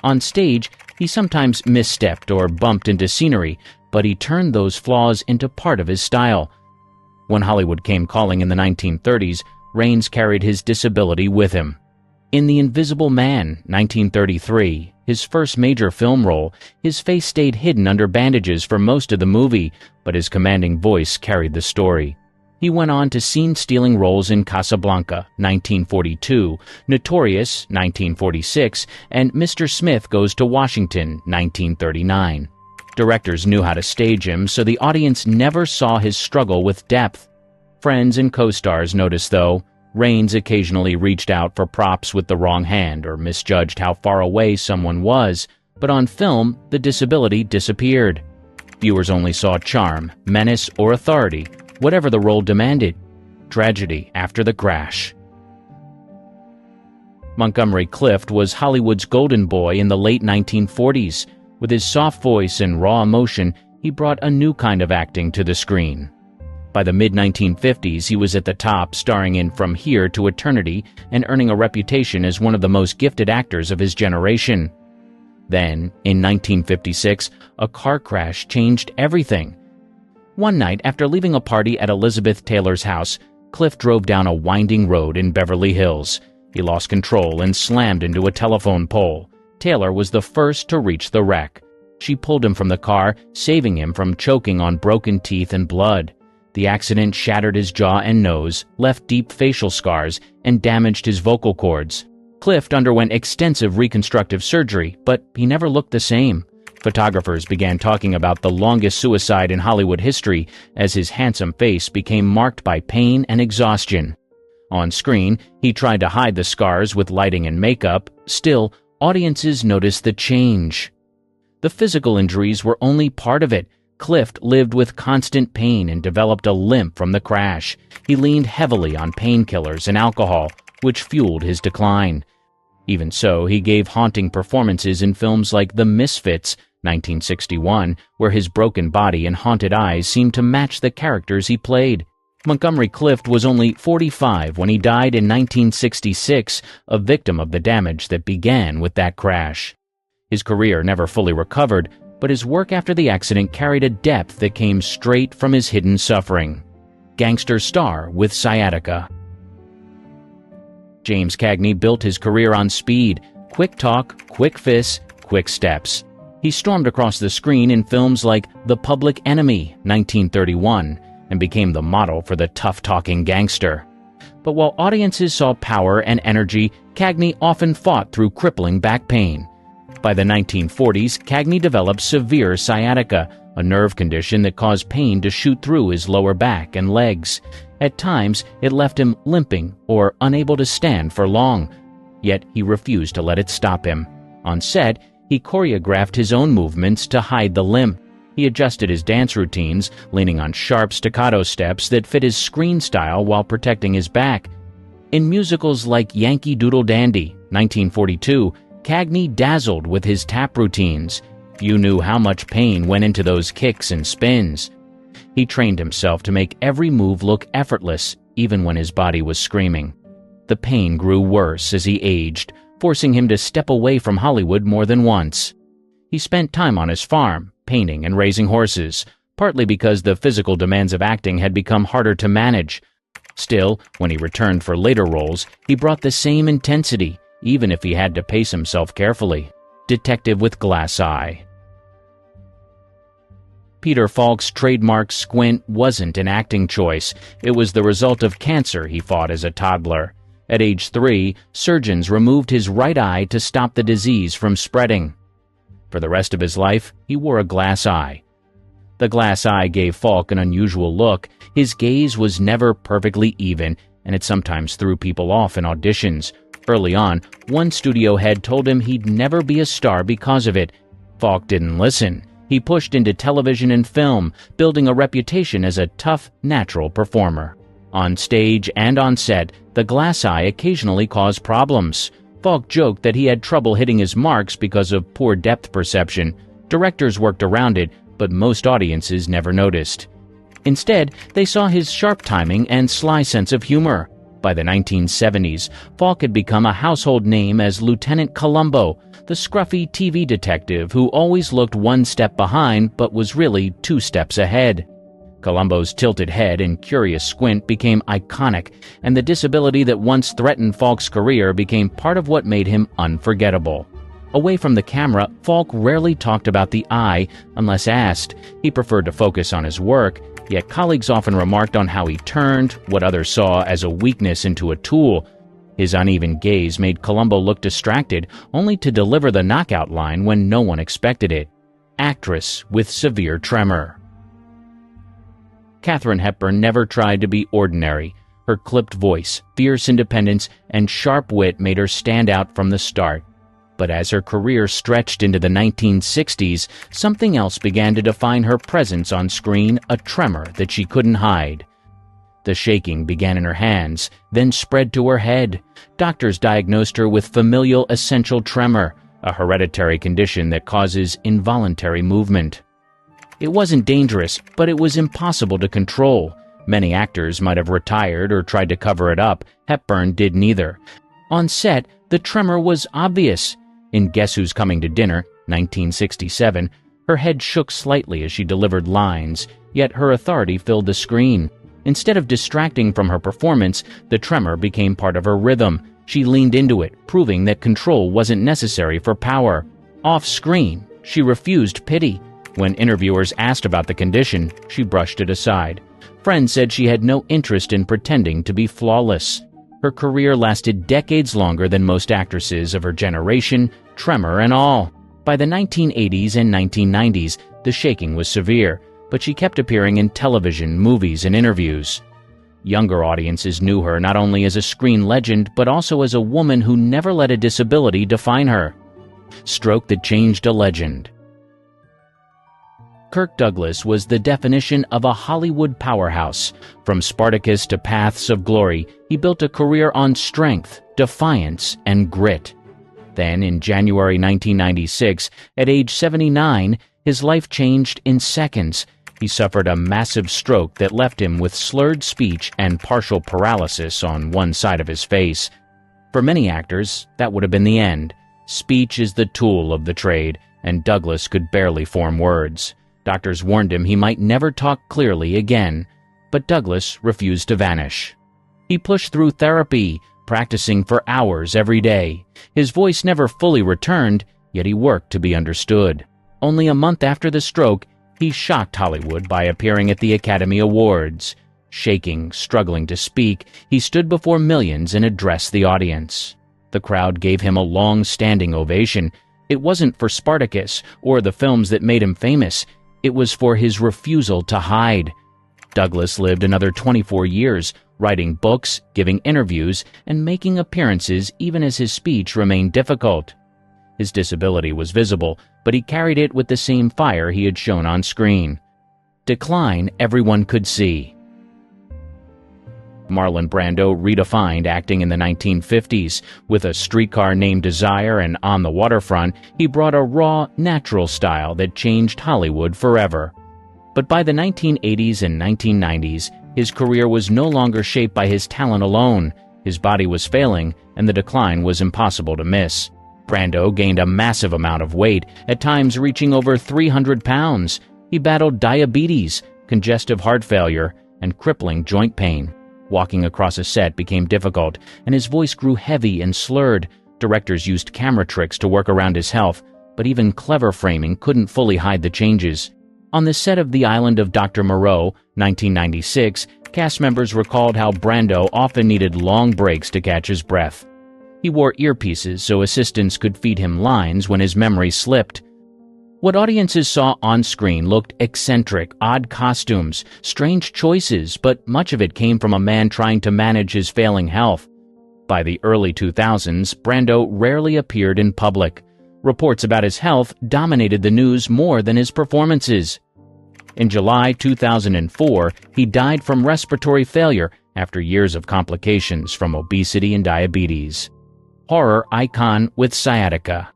Speaker 1: On stage, he sometimes misstepped or bumped into scenery, but he turned those flaws into part of his style. When Hollywood came calling in the 1930s, Rains carried his disability with him. In The Invisible Man, 1933, his first major film role, his face stayed hidden under bandages for most of the movie, but his commanding voice carried the story. He went on to scene-stealing roles in Casablanca, 1942, Notorious, 1946, and Mr. Smith Goes to Washington, 1939. Directors knew how to stage him, so the audience never saw his struggle with depth. Friends and co-stars noticed, though. Rains occasionally reached out for props with the wrong hand or misjudged how far away someone was, but on film, the disability disappeared. Viewers only saw charm, menace, or authority, whatever the role demanded. Tragedy after the crash. Montgomery Clift was Hollywood's golden boy in the late 1940s. With his soft voice and raw emotion, he brought a new kind of acting to the screen. By the mid-1950s, he was at the top, starring in From Here to Eternity and earning a reputation as one of the most gifted actors of his generation. Then, in 1956, a car crash changed everything. One night, after leaving a party at Elizabeth Taylor's house, Clift drove down a winding road in Beverly Hills. He lost control and slammed into a telephone pole. Taylor was the first to reach the wreck. She pulled him from the car, saving him from choking on broken teeth and blood. The accident shattered his jaw and nose, left deep facial scars, and damaged his vocal cords. Clift underwent extensive reconstructive surgery, but he never looked the same. Photographers began talking about the longest suicide in Hollywood history as his handsome face became marked by pain and exhaustion. On screen, he tried to hide the scars with lighting and makeup. Still, audiences noticed the change. The physical injuries were only part of it. Clift lived with constant pain and developed a limp from the crash. He leaned heavily on painkillers and alcohol, which fueled his decline. Even so, he gave haunting performances in films like The Misfits, 1961, where his broken body and haunted eyes seemed to match the characters he played. Montgomery Clift was only 45 when he died in 1966, a victim of the damage that began with that crash. His career never fully recovered, but his work after the accident carried a depth that came straight from his hidden suffering. Gangster star with sciatica. James Cagney built his career on speed, quick talk, quick fists, quick steps. He stormed across the screen in films like The Public Enemy, 1931, and became the model for the tough-talking gangster. But while audiences saw power and energy, Cagney often fought through crippling back pain. By the 1940s, Cagney developed severe sciatica, a nerve condition that caused pain to shoot through his lower back and legs. At times, it left him limping or unable to stand for long. Yet he refused to let it stop him. On set, he choreographed his own movements to hide the limp. He adjusted his dance routines, leaning on sharp staccato steps that fit his screen style while protecting his back. In musicals like Yankee Doodle Dandy, 1942, Cagney dazzled with his tap routines. Few knew how much pain went into those kicks and spins. He trained himself to make every move look effortless, even when his body was screaming. The pain grew worse as he aged, forcing him to step away from Hollywood more than once. He spent time on his farm, painting and raising horses, partly because the physical demands of acting had become harder to manage. Still, when he returned for later roles, he brought the same intensity, even if he had to pace himself carefully. Detective with Glass Eye. Peter Falk's trademark squint wasn't an acting choice. It was the result of cancer he fought as a toddler. At age 3, surgeons removed his right eye to stop the disease from spreading. For the rest of his life, he wore a glass eye. The glass eye gave Falk an unusual look. His gaze was never perfectly even, and it sometimes threw people off in auditions. Early on, one studio head told him he'd never be a star because of it. Falk didn't listen. He pushed into television and film, building a reputation as a tough, natural performer. On stage and on set, the glass eye occasionally caused problems. Falk joked that he had trouble hitting his marks because of poor depth perception. Directors worked around it, but most audiences never noticed. Instead, they saw his sharp timing and sly sense of humor. By the 1970s, Falk had become a household name as Lieutenant Columbo, the scruffy TV detective who always looked one step behind but was really 2 steps ahead. Columbo's tilted head and curious squint became iconic, and the disability that once threatened Falk's career became part of what made him unforgettable. Away from the camera, Falk rarely talked about the eye unless asked. He preferred to focus on his work, yet colleagues often remarked on how he turned what others saw as a weakness into a tool. His uneven gaze made Columbo look distracted, only to deliver the knockout line when no one expected it. Actress with severe tremor. Katharine Hepburn never tried to be ordinary. Her clipped voice, fierce independence, and sharp wit made her stand out from the start. But as her career stretched into the 1960s, something else began to define her presence on screen, a tremor that she couldn't hide. The shaking began in her hands, then spread to her head. Doctors diagnosed her with familial essential tremor, a hereditary condition that causes involuntary movement. It wasn't dangerous, but it was impossible to control. Many actors might have retired or tried to cover it up. Hepburn did neither. On set, the tremor was obvious. In Guess Who's Coming to Dinner, 1967, her head shook slightly as she delivered lines, yet her authority filled the screen. Instead of distracting from her performance, the tremor became part of her rhythm. She leaned into it, proving that control wasn't necessary for power. Off-screen, she refused pity. When interviewers asked about the condition, she brushed it aside. Friends said she had no interest in pretending to be flawless. Her career lasted decades longer than most actresses of her generation, tremor and all. By the 1980s and 1990s, the shaking was severe, but she kept appearing in television, movies, and interviews. Younger audiences knew her not only as a screen legend, but also as a woman who never let a disability define her. Stroke that changed a legend. Kirk Douglas was the definition of a Hollywood powerhouse. From Spartacus to Paths of Glory, he built a career on strength, defiance, and grit. Then, in January 1996, at age 79, his life changed in seconds. He suffered a massive stroke that left him with slurred speech and partial paralysis on one side of his face. For many actors, that would have been the end. Speech is the tool of the trade, and Douglas could barely form words. Doctors warned him he might never talk clearly again, but Douglas refused to vanish. He pushed through therapy, practicing for hours every day. His voice never fully returned, yet he worked to be understood. Only a month after the stroke, he shocked Hollywood by appearing at the Academy Awards. Shaking, struggling to speak, he stood before millions and addressed the audience. The crowd gave him a long-standing ovation. It wasn't for Spartacus or the films that made him famous. It was for his refusal to hide. Douglas lived another 24 years, writing books, giving interviews, and making appearances even as his speech remained difficult. His disability was visible, but he carried it with the same fire he had shown on screen. Decline everyone could see. Marlon Brando redefined acting in the 1950s. With A Streetcar Named Desire and On the Waterfront, he brought a raw, natural style that changed Hollywood forever. But by the 1980s and 1990s, his career was no longer shaped by his talent alone. His body was failing, and the decline was impossible to miss. Brando gained a massive amount of weight, at times reaching over 300 pounds. He battled diabetes, congestive heart failure, and crippling joint pain. Walking across a set became difficult, and his voice grew heavy and slurred. Directors used camera tricks to work around his health, but even clever framing couldn't fully hide the changes. On the set of The Island of Dr. Moreau, 1996, cast members recalled how Brando often needed long breaks to catch his breath. He wore earpieces so assistants could feed him lines when his memory slipped. What audiences saw on screen looked eccentric, odd costumes, strange choices, but much of it came from a man trying to manage his failing health. By the early 2000s, Brando rarely appeared in public. Reports about his health dominated the news more than his performances. In July 2004, he died from respiratory failure after years of complications from obesity and diabetes. Horror icon with sciatica.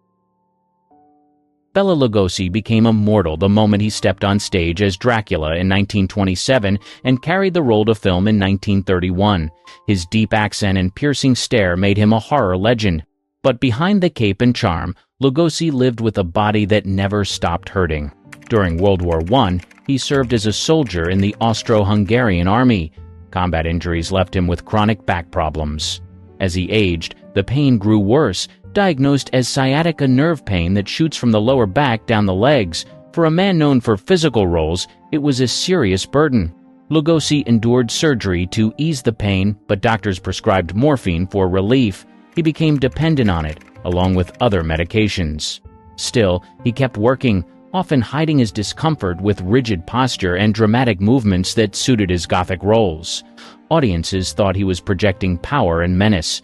Speaker 1: Bela Lugosi became immortal the moment he stepped on stage as Dracula in 1927 and carried the role to film in 1931. His deep accent and piercing stare made him a horror legend. But behind the cape and charm, Lugosi lived with a body that never stopped hurting. During World War I, he served as a soldier in the Austro-Hungarian army. Combat injuries left him with chronic back problems. As he aged, the pain grew worse, diagnosed as sciatica nerve pain that shoots from the lower back down the legs. For a man known for physical roles, it was a serious burden. Lugosi endured surgery to ease the pain, but doctors prescribed morphine for relief. He became dependent on it, along with other medications. Still, he kept working, often hiding his discomfort with rigid posture and dramatic movements that suited his gothic roles. Audiences thought he was projecting power and menace.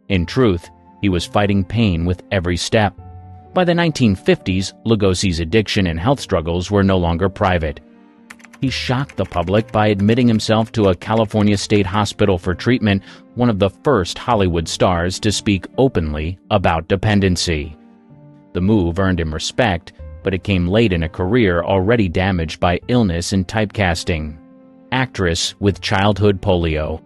Speaker 1: In truth, he was fighting pain with every step. By the 1950s, Lugosi's addiction and health struggles were no longer private. He shocked the public by admitting himself to a California state hospital for treatment, one of the first Hollywood stars to speak openly about dependency. The move earned him respect, but it came late in a career already damaged by illness and typecasting. Actress with childhood polio.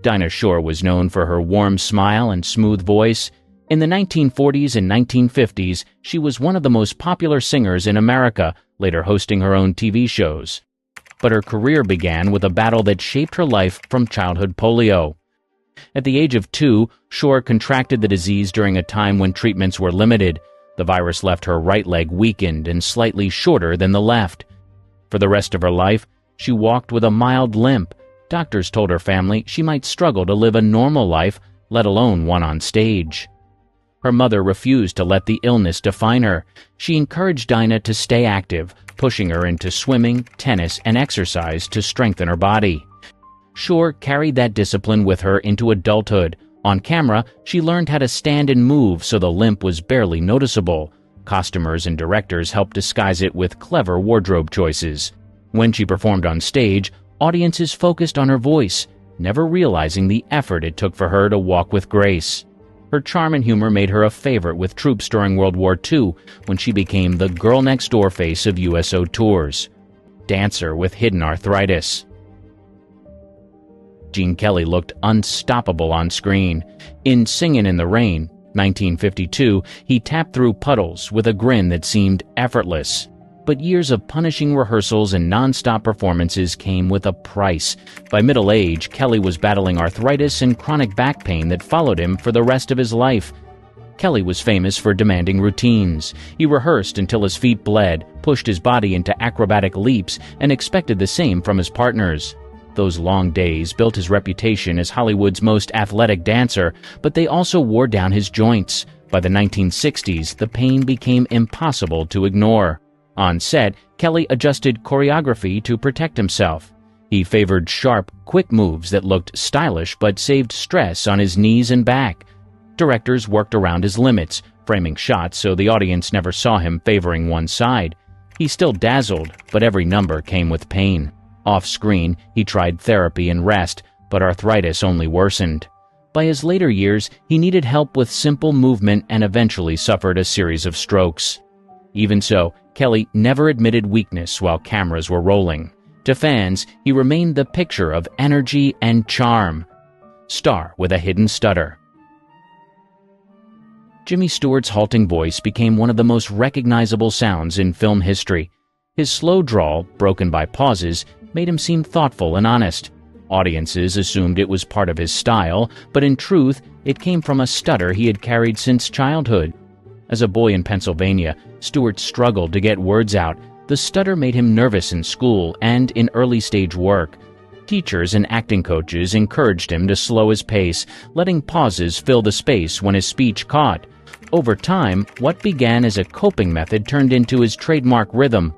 Speaker 1: Dinah Shore was known for her warm smile and smooth voice. In the 1940s and 1950s, she was one of the most popular singers in America, later hosting her own TV shows. But her career began with a battle that shaped her life from childhood polio. At the age of 2, Shore contracted the disease during a time when treatments were limited. The virus left her right leg weakened and slightly shorter than the left. For the rest of her life, she walked with a mild limp. Doctors told her family she might struggle to live a normal life, let alone one on stage. Her mother refused to let the illness define her. She encouraged Dinah to stay active, pushing her into swimming, tennis, and exercise to strengthen her body. Shore carried that discipline with her into adulthood. On camera, she learned how to stand and move so the limp was barely noticeable. Costumers and directors helped disguise it with clever wardrobe choices. When she performed on stage, audiences focused on her voice, never realizing the effort it took for her to walk with grace. Her charm and humor made her a favorite with troops during World War II, when she became the girl-next-door face of USO tours. Dancer with hidden arthritis. Gene Kelly looked unstoppable on screen. In Singin' in the Rain, 1952, he tapped through puddles with a grin that seemed effortless. But years of punishing rehearsals and non-stop performances came with a price. By middle age, Kelly was battling arthritis and chronic back pain that followed him for the rest of his life. Kelly was famous for demanding routines. He rehearsed until his feet bled, pushed his body into acrobatic leaps, and expected the same from his partners. Those long days built his reputation as Hollywood's most athletic dancer, but they also wore down his joints. By the 1960s, the pain became impossible to ignore. On set, Kelly adjusted choreography to protect himself. He favored sharp, quick moves that looked stylish but saved stress on his knees and back. Directors worked around his limits, framing shots so the audience never saw him favoring one side. He still dazzled, but every number came with pain. Off-screen, he tried therapy and rest, but arthritis only worsened. By his later years, he needed help with simple movement and eventually suffered a series of strokes. Even so, Kelly never admitted weakness while cameras were rolling. To fans, he remained the picture of energy and charm. Star with a hidden stutter. Jimmy Stewart's halting voice became one of the most recognizable sounds in film history. His slow drawl, broken by pauses, made him seem thoughtful and honest. Audiences assumed it was part of his style, but in truth, it came from a stutter he had carried since childhood. As a boy in Pennsylvania, Stewart struggled to get words out. The stutter made him nervous in school and in early-stage work. Teachers and acting coaches encouraged him to slow his pace, letting pauses fill the space when his speech caught. Over time, what began as a coping method turned into his trademark rhythm.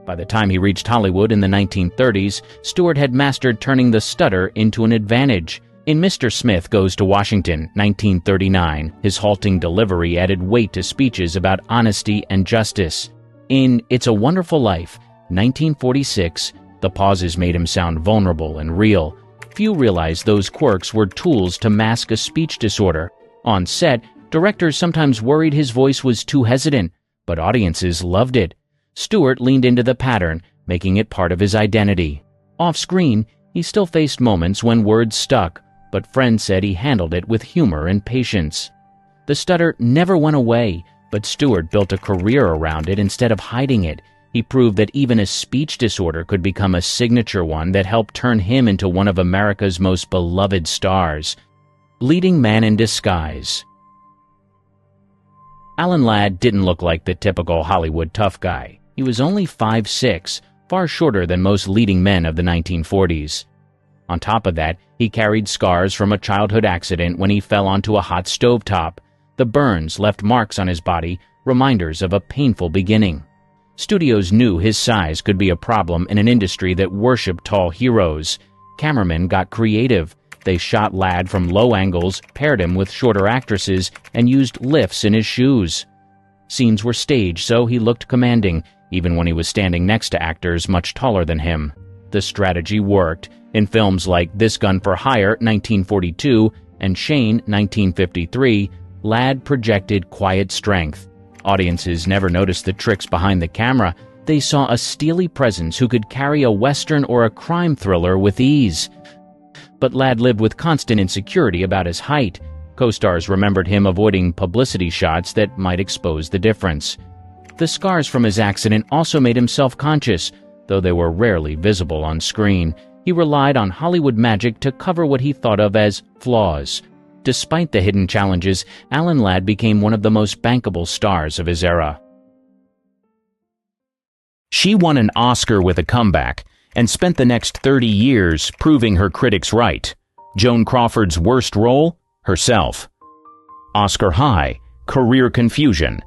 Speaker 1: By the time he reached Hollywood in the 1930s, Stewart had mastered turning the stutter into an advantage. In Mr. Smith Goes to Washington, 1939, his halting delivery added weight to speeches about honesty and justice. In It's a Wonderful Life, 1946, the pauses made him sound vulnerable and real. Few realized those quirks were tools to mask a speech disorder. On set, directors sometimes worried his voice was too hesitant, but audiences loved it. Stewart leaned into the pattern, making it part of his identity. Off-screen, he still faced moments when words stuck, but friends said he handled it with humor and patience. The stutter never went away, but Stewart built a career around it instead of hiding it. He proved that even a speech disorder could become a signature one that helped turn him into one of America's most beloved stars. Leading man in disguise. Alan Ladd didn't look like the typical Hollywood tough guy. He was only 5'6", far shorter than most leading men of the 1940s. On top of that, he carried scars from a childhood accident when he fell onto a hot stovetop. The burns left marks on his body, reminders of a painful beginning. Studios knew his size could be a problem in an industry that worshipped tall heroes. Cameramen got creative. They shot Ladd from low angles, paired him with shorter actresses, and used lifts in his shoes. Scenes were staged so he looked commanding, even when he was standing next to actors much taller than him. The strategy worked. In films like This Gun for Hire, 1942, and Shane, 1953, Ladd projected quiet strength. Audiences never noticed the tricks behind the camera. They saw a steely presence who could carry a western or a crime thriller with ease. But Ladd lived with constant insecurity about his height. Co-stars remembered him avoiding publicity shots that might expose the difference. The scars from his accident also made him self-conscious, though they were rarely visible on screen. He relied on Hollywood magic to cover what he thought of as flaws. Despite the hidden challenges, Alan Ladd became one of the most bankable stars of his era. She won an Oscar with a comeback and spent the next 30 years proving her critics right. Joan Crawford's worst role? Herself. Oscar high, career confusion.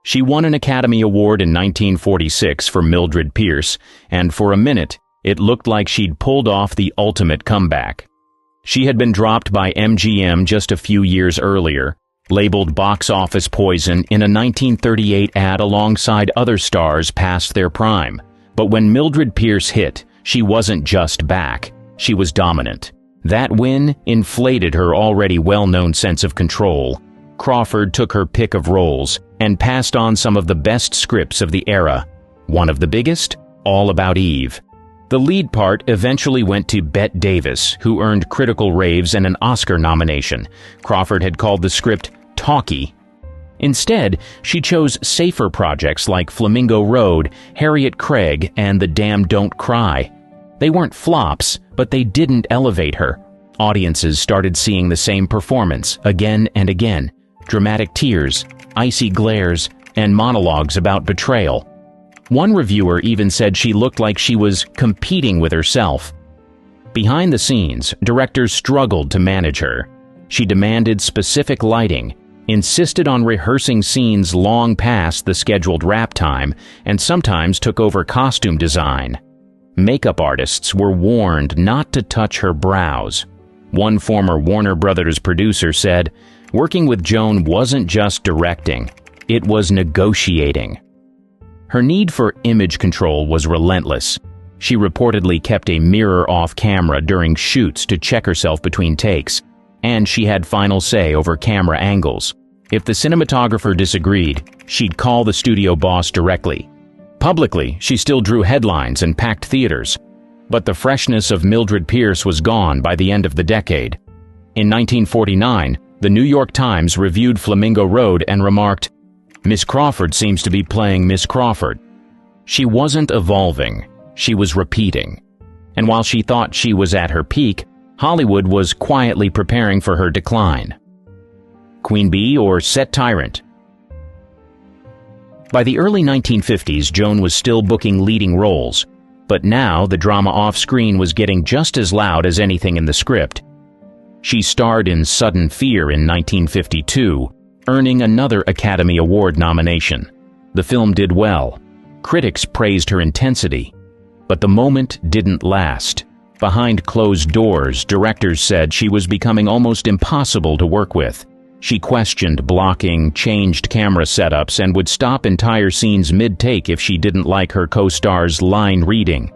Speaker 1: She won an Academy Award in 1946 for Mildred Pierce, and for a minute, it looked like she'd pulled off the ultimate comeback. She had been dropped by MGM just a few years earlier, labeled box office poison in a 1938 ad alongside other stars past their prime. But when Mildred Pierce hit, she wasn't just back, she was dominant. That win inflated her already well-known sense of control. Crawford took her pick of roles and passed on some of the best scripts of the era. One of the biggest? All About Eve. The lead part eventually went to Bette Davis, who earned critical raves and an Oscar nomination. Crawford had called the script talky. Instead, she chose safer projects like Flamingo Road, Harriet Craig, and The Damn Don't Cry. They weren't flops, but they didn't elevate her. Audiences started seeing the same performance again and again. Dramatic tears, icy glares, and monologues about betrayal. One reviewer even said she looked like she was competing with herself. Behind the scenes, directors struggled to manage her. She demanded specific lighting, insisted on rehearsing scenes long past the scheduled wrap time, and sometimes took over costume design. Makeup artists were warned not to touch her brows. One former Warner Brothers producer said, "Working with Joan wasn't just directing, it was negotiating." Her need for image control was relentless. She reportedly kept a mirror off camera during shoots to check herself between takes, and she had final say over camera angles. If the cinematographer disagreed, she'd call the studio boss directly. Publicly, she still drew headlines and packed theaters. But the freshness of Mildred Pierce was gone by the end of the decade. In 1949, the New York Times reviewed Flamingo Road and remarked, "Miss Crawford seems to be playing Miss Crawford." She wasn't evolving, she was repeating. And while she thought she was at her peak, Hollywood was quietly preparing for her decline. Queen Bee or set tyrant? By the early 1950s, Joan was still booking leading roles, but now the drama off-screen was getting just as loud as anything in the script. She starred in Sudden Fear in 1952, earning another Academy Award nomination. The film did well. Critics praised her intensity, but the moment didn't last. Behind closed doors, directors said she was becoming almost impossible to work with. She questioned blocking, changed camera setups, and would stop entire scenes mid-take if she didn't like her co-star's line reading.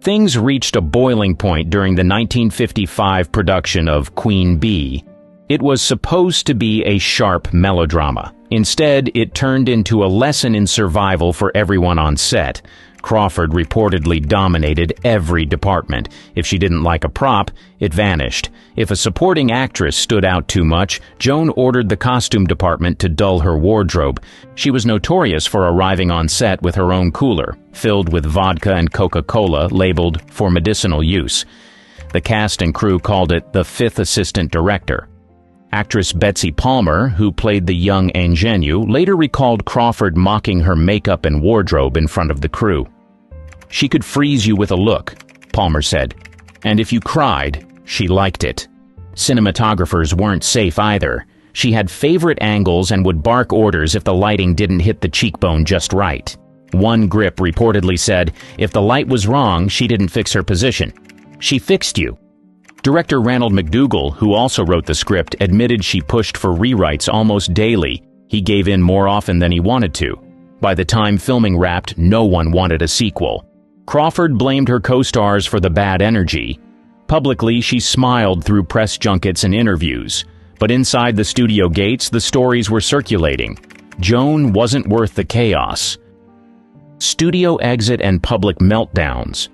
Speaker 1: Things reached a boiling point during the 1955 production of Queen Bee. It was supposed to be a sharp melodrama. Instead, it turned into a lesson in survival for everyone on set. Crawford reportedly dominated every department. If she didn't like a prop, it vanished. If a supporting actress stood out too much, Joan ordered the costume department to dull her wardrobe. She was notorious for arriving on set with her own cooler, filled with vodka and Coca-Cola labeled for medicinal use. The cast and crew called it the fifth assistant director. Actress Betsy Palmer, who played the young ingenue, later recalled Crawford mocking her makeup and wardrobe in front of the crew. "She could freeze you with a look," Palmer said, "and if you cried, she liked it." Cinematographers weren't safe either. She had favorite angles and would bark orders if the lighting didn't hit the cheekbone just right. One grip reportedly said, if the light was wrong, she didn't fix her position. She fixed you. Director Ranald McDougall, who also wrote the script, admitted she pushed for rewrites almost daily. He gave in more often than he wanted to. By the time filming wrapped, no one wanted a sequel. Crawford blamed her co-stars for the bad energy. Publicly, she smiled through press junkets and interviews. But inside the studio gates, the stories were circulating. Joan wasn't worth the chaos. Studio exit and public meltdowns.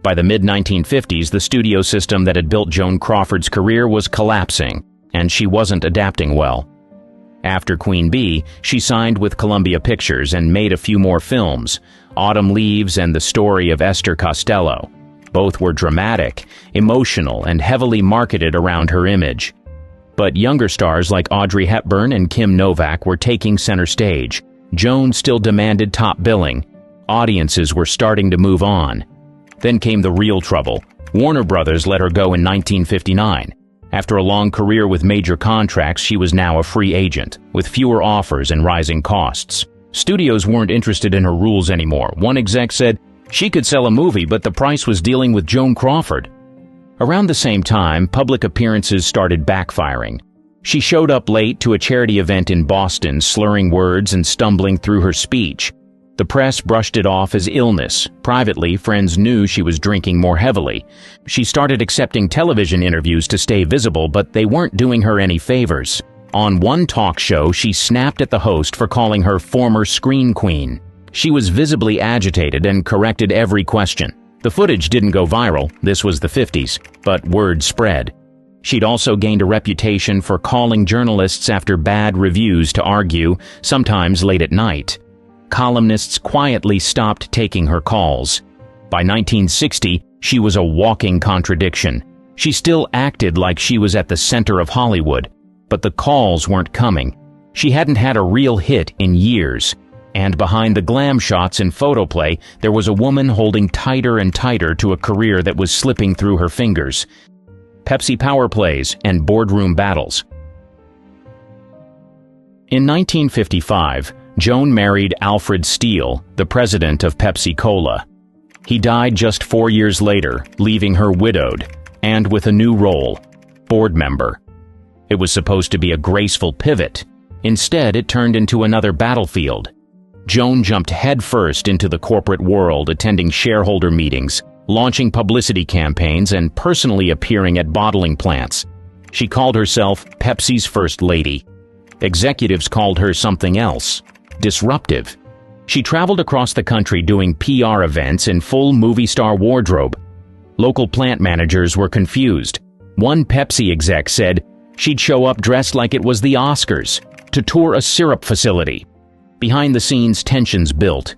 Speaker 1: By the mid-1950s, the studio system that had built Joan Crawford's career was collapsing, and she wasn't adapting well. After Queen Bee, she signed with Columbia Pictures and made a few more films, Autumn Leaves and The Story of Esther Costello. Both were dramatic, emotional, and heavily marketed around her image. But younger stars like Audrey Hepburn and Kim Novak were taking center stage. Joan still demanded top billing. Audiences were starting to move on. Then came the real trouble. Warner Brothers let her go in 1959. After a long career with major contracts, she was now a free agent, with fewer offers and rising costs. Studios weren't interested in her rules anymore. One exec said, she could sell a movie, but the price was dealing with Joan Crawford. Around the same time, public appearances started backfiring. She showed up late to a charity event in Boston, slurring words and stumbling through her speech. The press brushed it off as illness. Privately, friends knew she was drinking more heavily. She started accepting television interviews to stay visible, but they weren't doing her any favors. On one talk show, she snapped at the host for calling her former screen queen. She was visibly agitated and corrected every question. The footage didn't go viral, this was the 50s, but word spread. She'd also gained a reputation for calling journalists after bad reviews to argue, sometimes late at night. Columnists quietly stopped taking her calls. By 1960, she was a walking contradiction. She still acted like she was at the center of Hollywood, but the calls weren't coming. She hadn't had a real hit in years. And behind the glam shots and photoplay, there was a woman holding tighter and tighter to a career that was slipping through her fingers. Pepsi power plays and boardroom battles. In 1955, Joan married Alfred Steele, the president of Pepsi Cola. He died just 4 years later, leaving her widowed, and with a new role, board member. It was supposed to be a graceful pivot. Instead, it turned into another battlefield. Joan jumped headfirst into the corporate world, attending shareholder meetings, launching publicity campaigns, and personally appearing at bottling plants. She called herself Pepsi's First Lady. Executives called her something else. Disruptive. She traveled across the country doing PR events in full movie star wardrobe. Local plant managers were confused. One Pepsi exec said she'd show up dressed like it was the Oscars to tour a syrup facility. Behind the scenes, tensions built.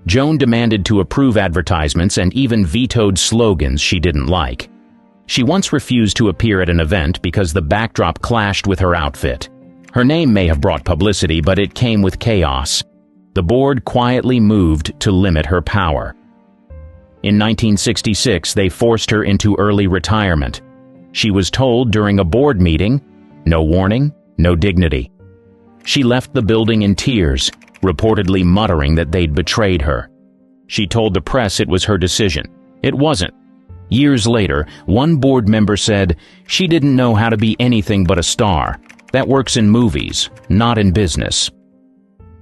Speaker 1: Joan demanded to approve advertisements and even vetoed slogans she didn't like. She once refused to appear at an event because the backdrop clashed with her outfit. Her name may have brought publicity, but it came with chaos. The board quietly moved to limit her power. In 1966, they forced her into early retirement. She was told during a board meeting, no warning, no dignity. She left the building in tears, reportedly muttering that they'd betrayed her. She told the press it was her decision. It wasn't. Years later, one board member said, "She didn't know how to be anything but a star. That works in movies, not in business."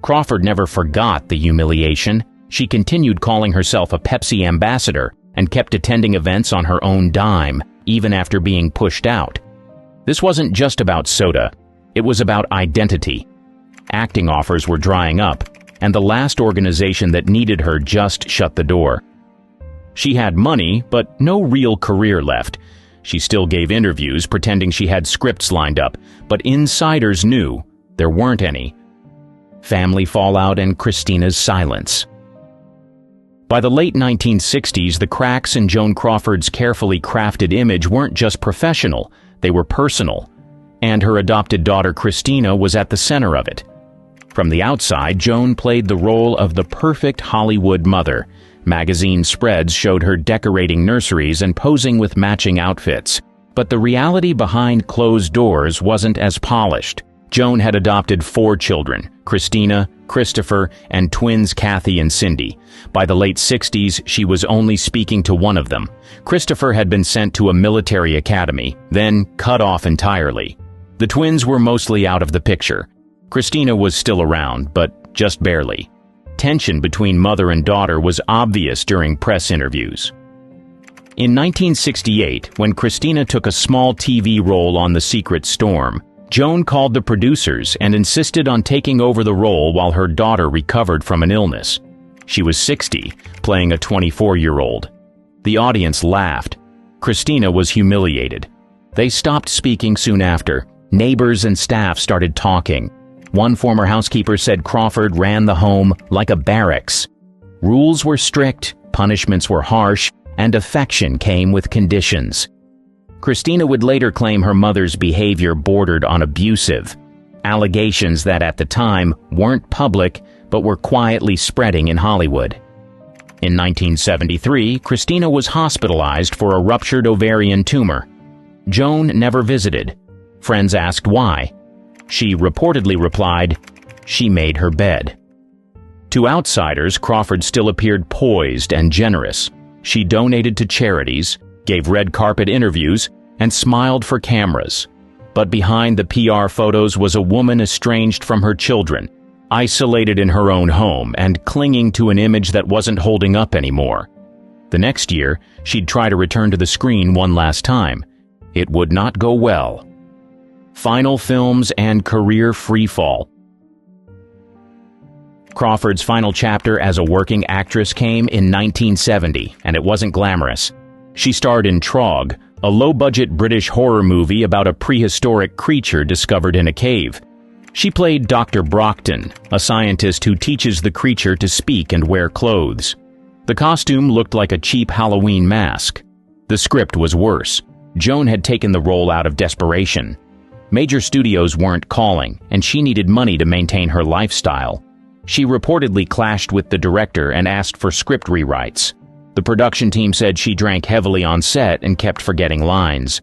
Speaker 1: Crawford never forgot the humiliation. She continued calling herself a Pepsi ambassador and kept attending events on her own dime, even after being pushed out. This wasn't just about soda. It was about identity. Acting offers were drying up, and the last organization that needed her just shut the door. She had money, but no real career left. She still gave interviews pretending she had scripts lined up, but insiders knew there weren't any. Family fallout and Christina's silence. By the late 1960s, the cracks in Joan Crawford's carefully crafted image weren't just professional, they were personal. And her adopted daughter Christina was at the center of it. From the outside, Joan played the role of the perfect Hollywood mother. Magazine spreads showed her decorating nurseries and posing with matching outfits. But the reality behind closed doors wasn't as polished. Joan had adopted 4 children, Christina, Christopher, and twins Kathy and Cindy. By the late 60s, she was only speaking to one of them. Christopher had been sent to a military academy, then cut off entirely. The twins were mostly out of the picture. Christina was still around, but just barely. Tension between mother and daughter was obvious during press interviews. In 1968, when Christina took a small TV role on The Secret Storm, Joan called the producers and insisted on taking over the role while her daughter recovered from an illness. She was 60, playing a 24-year-old. The audience laughed. Christina was humiliated. They stopped speaking soon after. Neighbors and staff started talking. One former housekeeper said Crawford ran the home like a barracks. Rules were strict, punishments were harsh, and affection came with conditions. Christina would later claim her mother's behavior bordered on abusive, allegations that at the time weren't public but were quietly spreading in Hollywood. In 1973, Christina was hospitalized for a ruptured ovarian tumor. Joan never visited. Friends asked why. She reportedly replied, "She made her bed." To outsiders, Crawford still appeared poised and generous. She donated to charities, gave red carpet interviews, and smiled for cameras. But behind the PR photos was a woman estranged from her children, isolated in her own home and clinging to an image that wasn't holding up anymore. The next year, she'd try to return to the screen one last time. It would not go well. Final films and career freefall. Crawford's final chapter as a working actress came in 1970, and it wasn't glamorous. She starred in Trog, a low-budget British horror movie about a prehistoric creature discovered in a cave. She played Dr. Brockton, a scientist who teaches the creature to speak and wear clothes. The costume looked like a cheap Halloween mask. The script was worse. Joan had taken the role out of desperation. Major studios weren't calling, and she needed money to maintain her lifestyle. She reportedly clashed with the director and asked for script rewrites. The production team said she drank heavily on set and kept forgetting lines.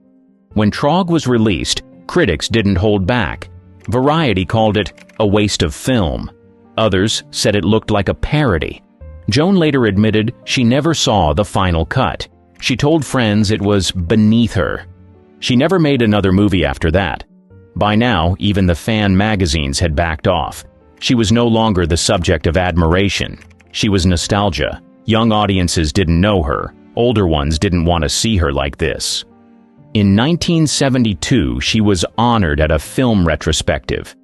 Speaker 1: When Trog was released, critics didn't hold back. Variety called it a waste of film. Others said it looked like a parody. Joan later admitted she never saw the final cut. She told friends it was beneath her. She never made another movie after that. By now, even the fan magazines had backed off. She was no longer the subject of admiration. She was nostalgia. Young audiences didn't know her. Older ones didn't want to see her like this. In 1972, she was honored at a film retrospective.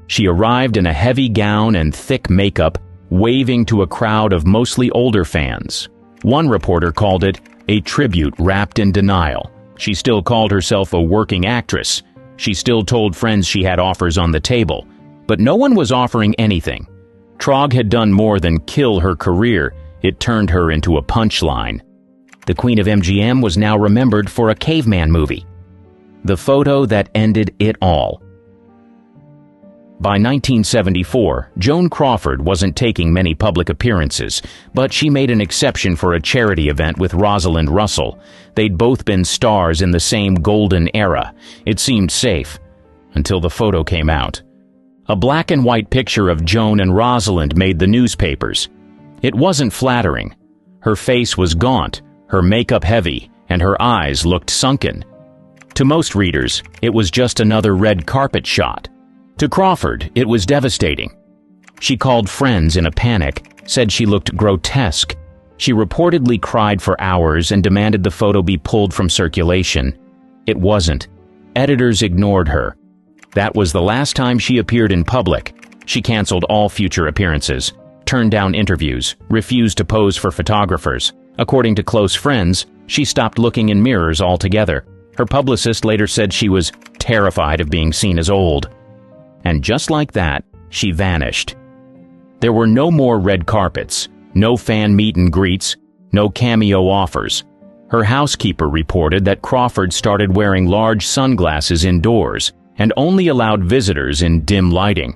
Speaker 1: She arrived in a heavy gown and thick makeup, waving to a crowd of mostly older fans. One reporter called it a tribute wrapped in denial. She still called herself a working actress. She still told friends she had offers on the table. But no one was offering anything. Trog had done more than kill her career. It turned her into a punchline. The Queen of MGM was now remembered for a caveman movie. The photo that ended it all. By 1974, Joan Crawford wasn't taking many public appearances, but she made an exception for a charity event with Rosalind Russell. They'd both been stars in the same golden era. It seemed safe, until the photo came out. A black and white picture of Joan and Rosalind made the newspapers. It wasn't flattering. Her face was gaunt, her makeup heavy, and her eyes looked sunken. To most readers, it was just another red carpet shot. To Crawford, it was devastating. She called friends in a panic, said she looked grotesque. She reportedly cried for hours and demanded the photo be pulled from circulation. It wasn't. Editors ignored her. That was the last time she appeared in public. She canceled all future appearances, turned down interviews, refused to pose for photographers. According to close friends, she stopped looking in mirrors altogether. Her publicist later said she was terrified of being seen as old. And just like that, she vanished. There were no more red carpets, no fan meet and greets, no cameo offers. Her housekeeper reported that Crawford started wearing large sunglasses indoors and only allowed visitors in dim lighting.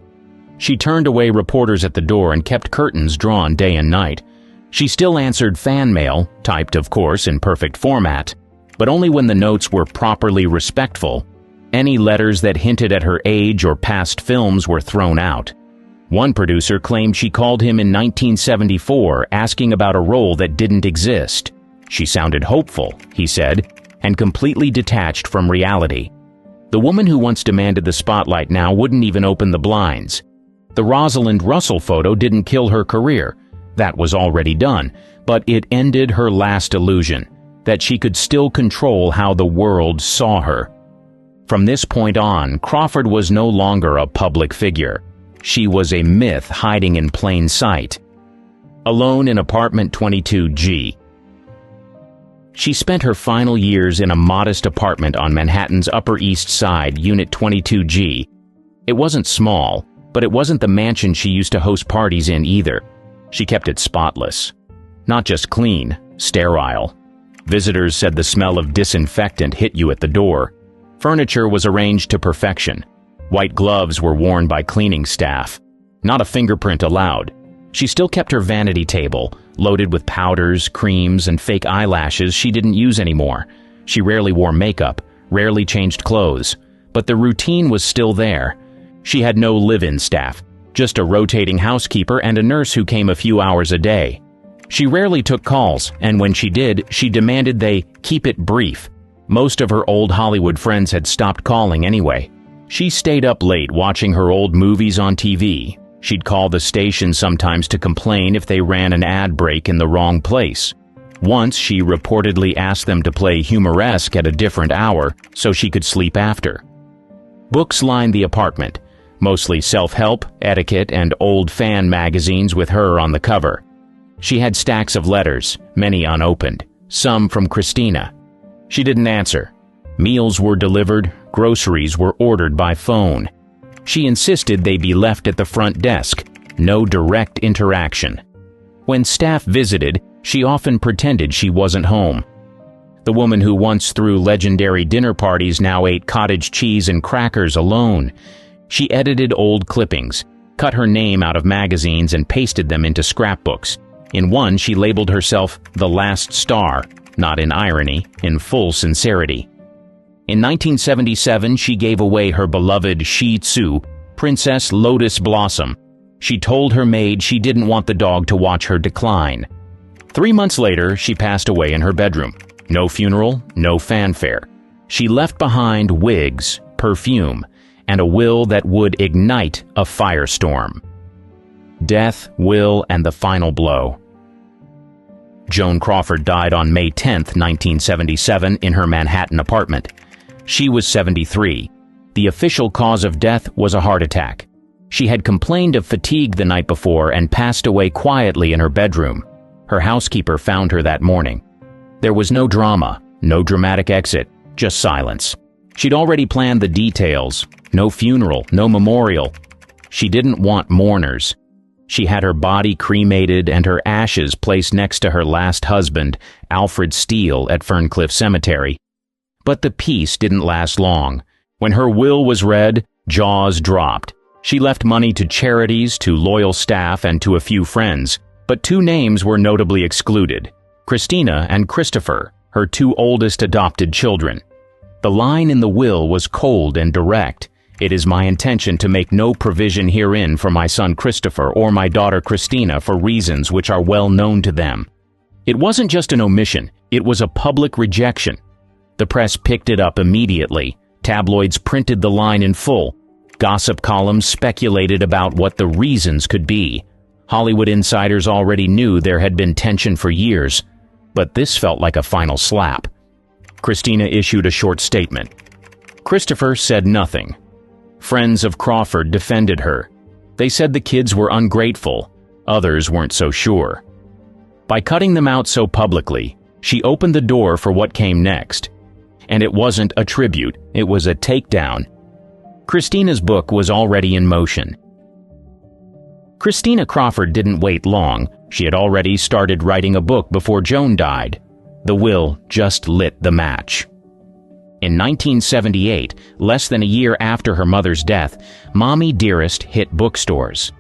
Speaker 1: She turned away reporters at the door and kept curtains drawn day and night. She still answered fan mail, typed of course in perfect format, but only when the notes were properly respectful. Any letters that hinted at her age or past films were thrown out. One producer claimed she called him in 1974 asking about a role that didn't exist. She sounded hopeful, he said, and completely detached from reality. The woman who once demanded the spotlight now wouldn't even open the blinds. The Rosalind Russell photo didn't kill her career. That was already done, but it ended her last illusion, that she could still control how the world saw her. From this point on, Crawford was no longer a public figure. She was a myth hiding in plain sight. Alone in apartment 22G. She spent her final years in a modest apartment on Manhattan's Upper East Side, Unit 22G. It wasn't small, but it wasn't the mansion she used to host parties in either. She kept it spotless. Not just clean, sterile. Visitors said the smell of disinfectant hit you at the door. Furniture was arranged to perfection. White gloves were worn by cleaning staff. Not a fingerprint allowed. She still kept her vanity table, loaded with powders, creams, and fake eyelashes she didn't use anymore. She rarely wore makeup, rarely changed clothes, but the routine was still there. She had no live-in staff, just a rotating housekeeper and a nurse who came a few hours a day. She rarely took calls, and when she did, she demanded they keep it brief. Most of her old Hollywood friends had stopped calling anyway. She stayed up late watching her old movies on TV. She'd call the station sometimes to complain if they ran an ad break in the wrong place. Once she reportedly asked them to play Humoresque at a different hour so she could sleep after. Books lined the apartment, mostly self-help, etiquette, and old fan magazines with her on the cover. She had stacks of letters, many unopened, some from Christina. She didn't answer. Meals were delivered, groceries were ordered by phone. She insisted they be left at the front desk, no direct interaction. When staff visited, she often pretended she wasn't home. The woman who once threw legendary dinner parties now ate cottage cheese and crackers alone. She edited old clippings, cut her name out of magazines and pasted them into scrapbooks. In one, she labeled herself The Last Star, not in irony, in full sincerity. In 1977, she gave away her beloved Shih Tzu, Princess Lotus Blossom. She told her maid she didn't want the dog to watch her decline. 3 months later, she passed away in her bedroom. No funeral, no fanfare. She left behind wigs, perfume, and a will that would ignite a firestorm. Death, will, and the final blow. Joan Crawford died on May 10, 1977, in her Manhattan apartment. She was 73. The official cause of death was a heart attack. She had complained of fatigue the night before and passed away quietly in her bedroom. Her housekeeper found her that morning. There was no drama, no dramatic exit, just silence. She'd already planned the details. No funeral, no memorial. She didn't want mourners. She had her body cremated and her ashes placed next to her last husband, Alfred Steele, at Ferncliff Cemetery. But the peace didn't last long. When her will was read, jaws dropped. She left money to charities, to loyal staff, and to a few friends, but two names were notably excluded: Christina and Christopher, her two oldest adopted children. The line in the will was cold and direct. "It is my intention to make no provision herein for my son Christopher or my daughter Christina for reasons which are well known to them." It wasn't just an omission, it was a public rejection. The press picked it up immediately. Tabloids printed the line in full. Gossip columns speculated about what the reasons could be. Hollywood insiders already knew there had been tension for years, but this felt like a final slap. Christina issued a short statement. Christopher said nothing. Friends of Crawford defended her. They said the kids were ungrateful. Others weren't so sure. By cutting them out so publicly, she opened the door for what came next. And it wasn't a tribute, it was a takedown. Christina's book was already in motion. Christina Crawford didn't wait long. She had already started writing a book before Joan died. The will just lit the match. In 1978, less than a year after her mother's death, Mommy Dearest hit bookstores.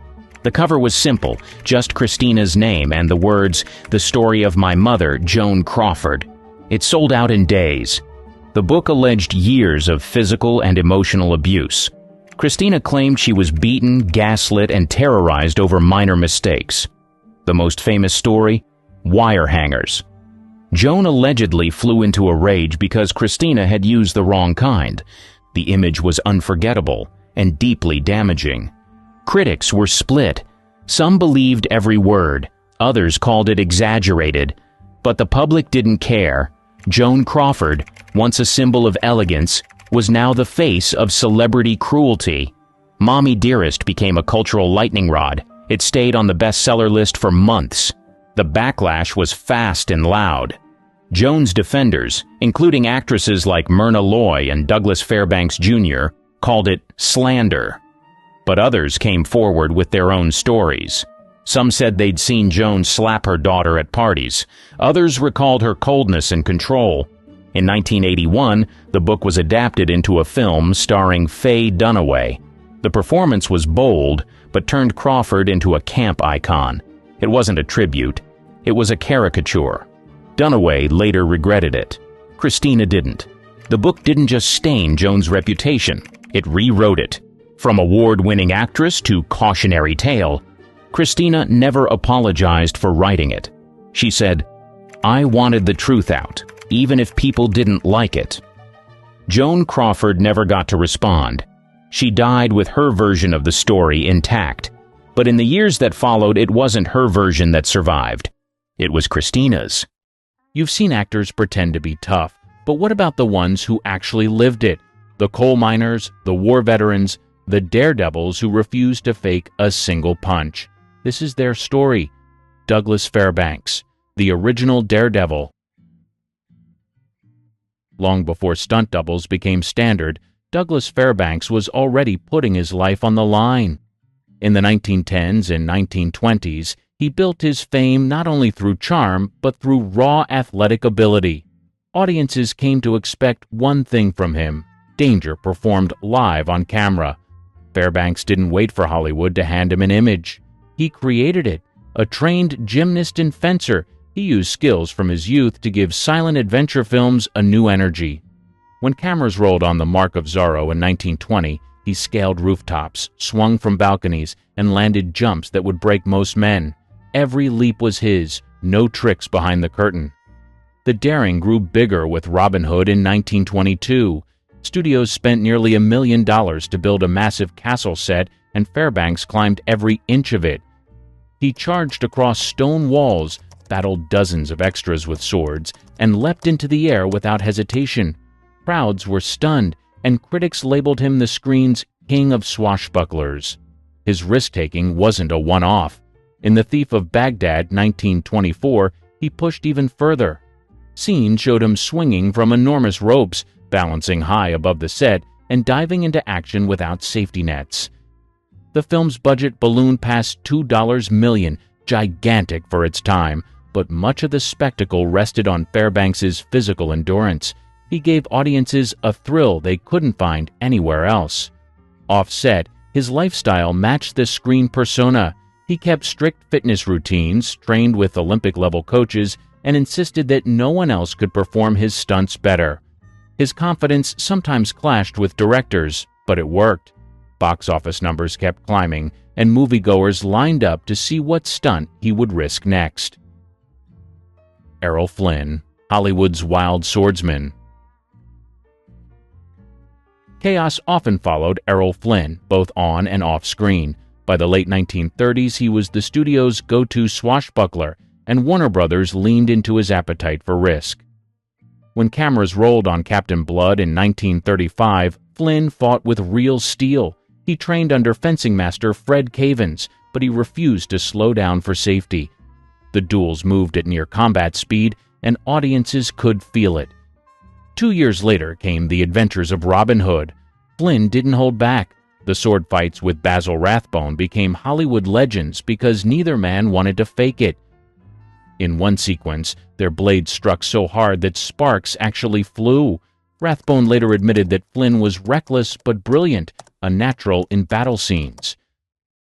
Speaker 1: The cover was simple, just Christina's name and the words, "The story of my mother, Joan Crawford." It sold out in days. The book alleged years of physical and emotional abuse. Christina claimed she was beaten, gaslit, and terrorized over minor mistakes. The most famous story? Wire hangers. Joan allegedly flew into a rage because Christina had used the wrong kind. The image was unforgettable and deeply damaging. Critics were split. Some believed every word. Others called it exaggerated. But the public didn't care. Joan Crawford, once a symbol of elegance, was now the face of celebrity cruelty. Mommy Dearest became a cultural lightning rod. It stayed on the bestseller list for months. The backlash was fast and loud. Joan's defenders, including actresses like Myrna Loy and Douglas Fairbanks Jr., called it slander. But others came forward with their own stories. Some said they'd seen Joan slap her daughter at parties. Others recalled her coldness and control. In 1981, the book was adapted into a film starring Faye Dunaway. The performance was bold, but turned Crawford into a camp icon. It wasn't a tribute. It was a caricature. Dunaway later regretted it. Christina didn't. The book didn't just stain Joan's reputation. It rewrote it. From award-winning actress to cautionary tale, Christina never apologized for writing it. She said, "I wanted the truth out, even if people didn't like it." Joan Crawford never got to respond. She died with her version of the story intact. But in the years that followed, it wasn't her version that survived. It was Christina's. You've seen actors pretend to be tough, but what about the ones who actually lived it? The coal miners, the war veterans, the daredevils who refused to fake a single punch. This is their story. Douglas Fairbanks, the original daredevil. Long before stunt doubles became standard, Douglas Fairbanks was already putting his life on the line. In the 1910s and 1920s, he built his fame not only through charm, but through raw athletic ability. Audiences came to expect one thing from him: danger performed live on camera. Fairbanks didn't wait for Hollywood to hand him an image. He created it. A trained gymnast and fencer, he used skills from his youth to give silent adventure films a new energy. When cameras rolled on the Mark of Zorro in 1920, he scaled rooftops, swung from balconies, and landed jumps that would break most men. Every leap was his, no tricks behind the curtain. The daring grew bigger with Robin Hood in 1922. Studios spent nearly $1 million to build a massive castle set, and Fairbanks climbed every inch of it. He charged across stone walls, battled dozens of extras with swords, and leapt into the air without hesitation. Crowds were stunned, and critics labeled him the screen's king of swashbucklers. His risk-taking wasn't a one-off. In The Thief of Baghdad, 1924, he pushed even further. Scenes showed him swinging from enormous ropes, balancing high above the set, and diving into action without safety nets. The film's budget ballooned past $2 million, gigantic for its time, but much of the spectacle rested on Fairbanks's physical endurance. He gave audiences a thrill they couldn't find anywhere else. Off-set, His lifestyle matched the screen persona. He kept strict fitness routines, trained with Olympic-level coaches, and insisted that no one else could perform his stunts better. His confidence sometimes clashed with directors, but it worked. Box office numbers kept climbing, and moviegoers lined up to see what stunt he would risk next. Errol Flynn, Hollywood's wild swordsman. Chaos often followed Errol Flynn, both on and off screen. By the late 1930s, he was the studio's go-to swashbuckler, and Warner Brothers leaned into his appetite for risk. When cameras rolled on Captain Blood in 1935, Flynn fought with real steel. He trained under fencing master Fred Cavens, but he refused to slow down for safety. The duels moved at near combat speed, and audiences could feel it. 2 years later came The Adventures of Robin Hood. Flynn didn't hold back. The sword fights with Basil Rathbone became Hollywood legends because neither man wanted to fake it. In one sequence, their blades struck so hard that sparks actually flew. Rathbone later admitted that Flynn was reckless but brilliant, a natural in battle scenes.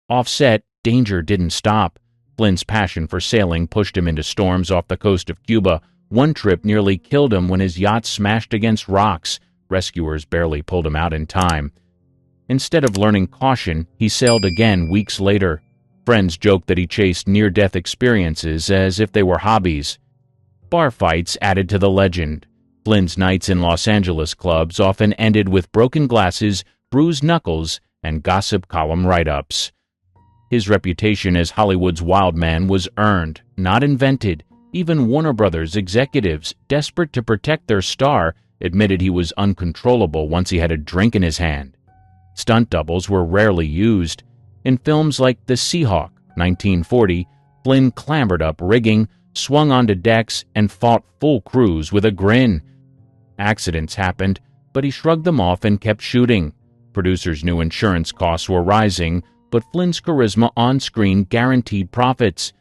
Speaker 1: Offset, danger didn't stop. Flynn's passion for sailing pushed him into storms off the coast of Cuba. One trip nearly killed him when his yacht smashed against rocks. Rescuers barely pulled him out in time. Instead of learning caution, he sailed again weeks later. Friends joked that he chased near-death experiences as if they were hobbies. Bar fights added to the legend. Flynn's nights in Los Angeles clubs often ended with broken glasses, bruised knuckles, and gossip column write-ups. His reputation as Hollywood's wild man was earned, not invented. Even Warner Brothers executives, desperate to protect their star, admitted he was uncontrollable once he had a drink in his hand. Stunt doubles were rarely used. In films like The Seahawk, 1940, Flynn clambered up rigging, swung onto decks, and fought full crews with a grin. Accidents happened, but he shrugged them off and kept shooting. Producers knew insurance costs were rising, but Flynn's charisma on screen guaranteed profits.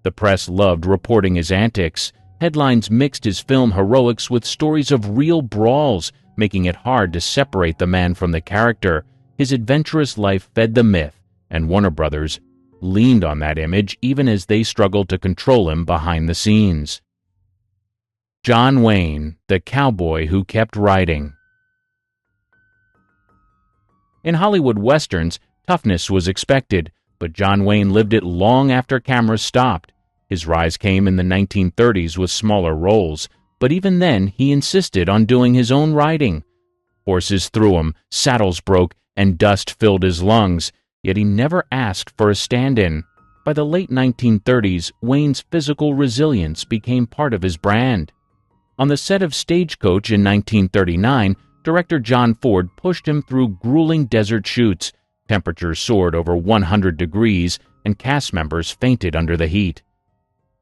Speaker 1: The press loved reporting his antics. Headlines mixed his film heroics with stories of real brawls, making it hard to separate the man from the character. His adventurous life fed the myth, and Warner Brothers leaned on that image even as they struggled to control him behind the scenes. John Wayne, the cowboy who kept riding. In Hollywood westerns, toughness was expected, but John Wayne lived it long after cameras stopped. His rise came in the 1930s with smaller roles, but even then he insisted on doing his own riding. Horses threw him, saddles broke, and dust filled his lungs, yet he never asked for a stand-in. By the late 1930s, Wayne's physical resilience became part of his brand. On the set of Stagecoach in 1939, director John Ford pushed him through grueling desert shoots. Temperatures soared over 100 degrees, and cast members fainted under the heat.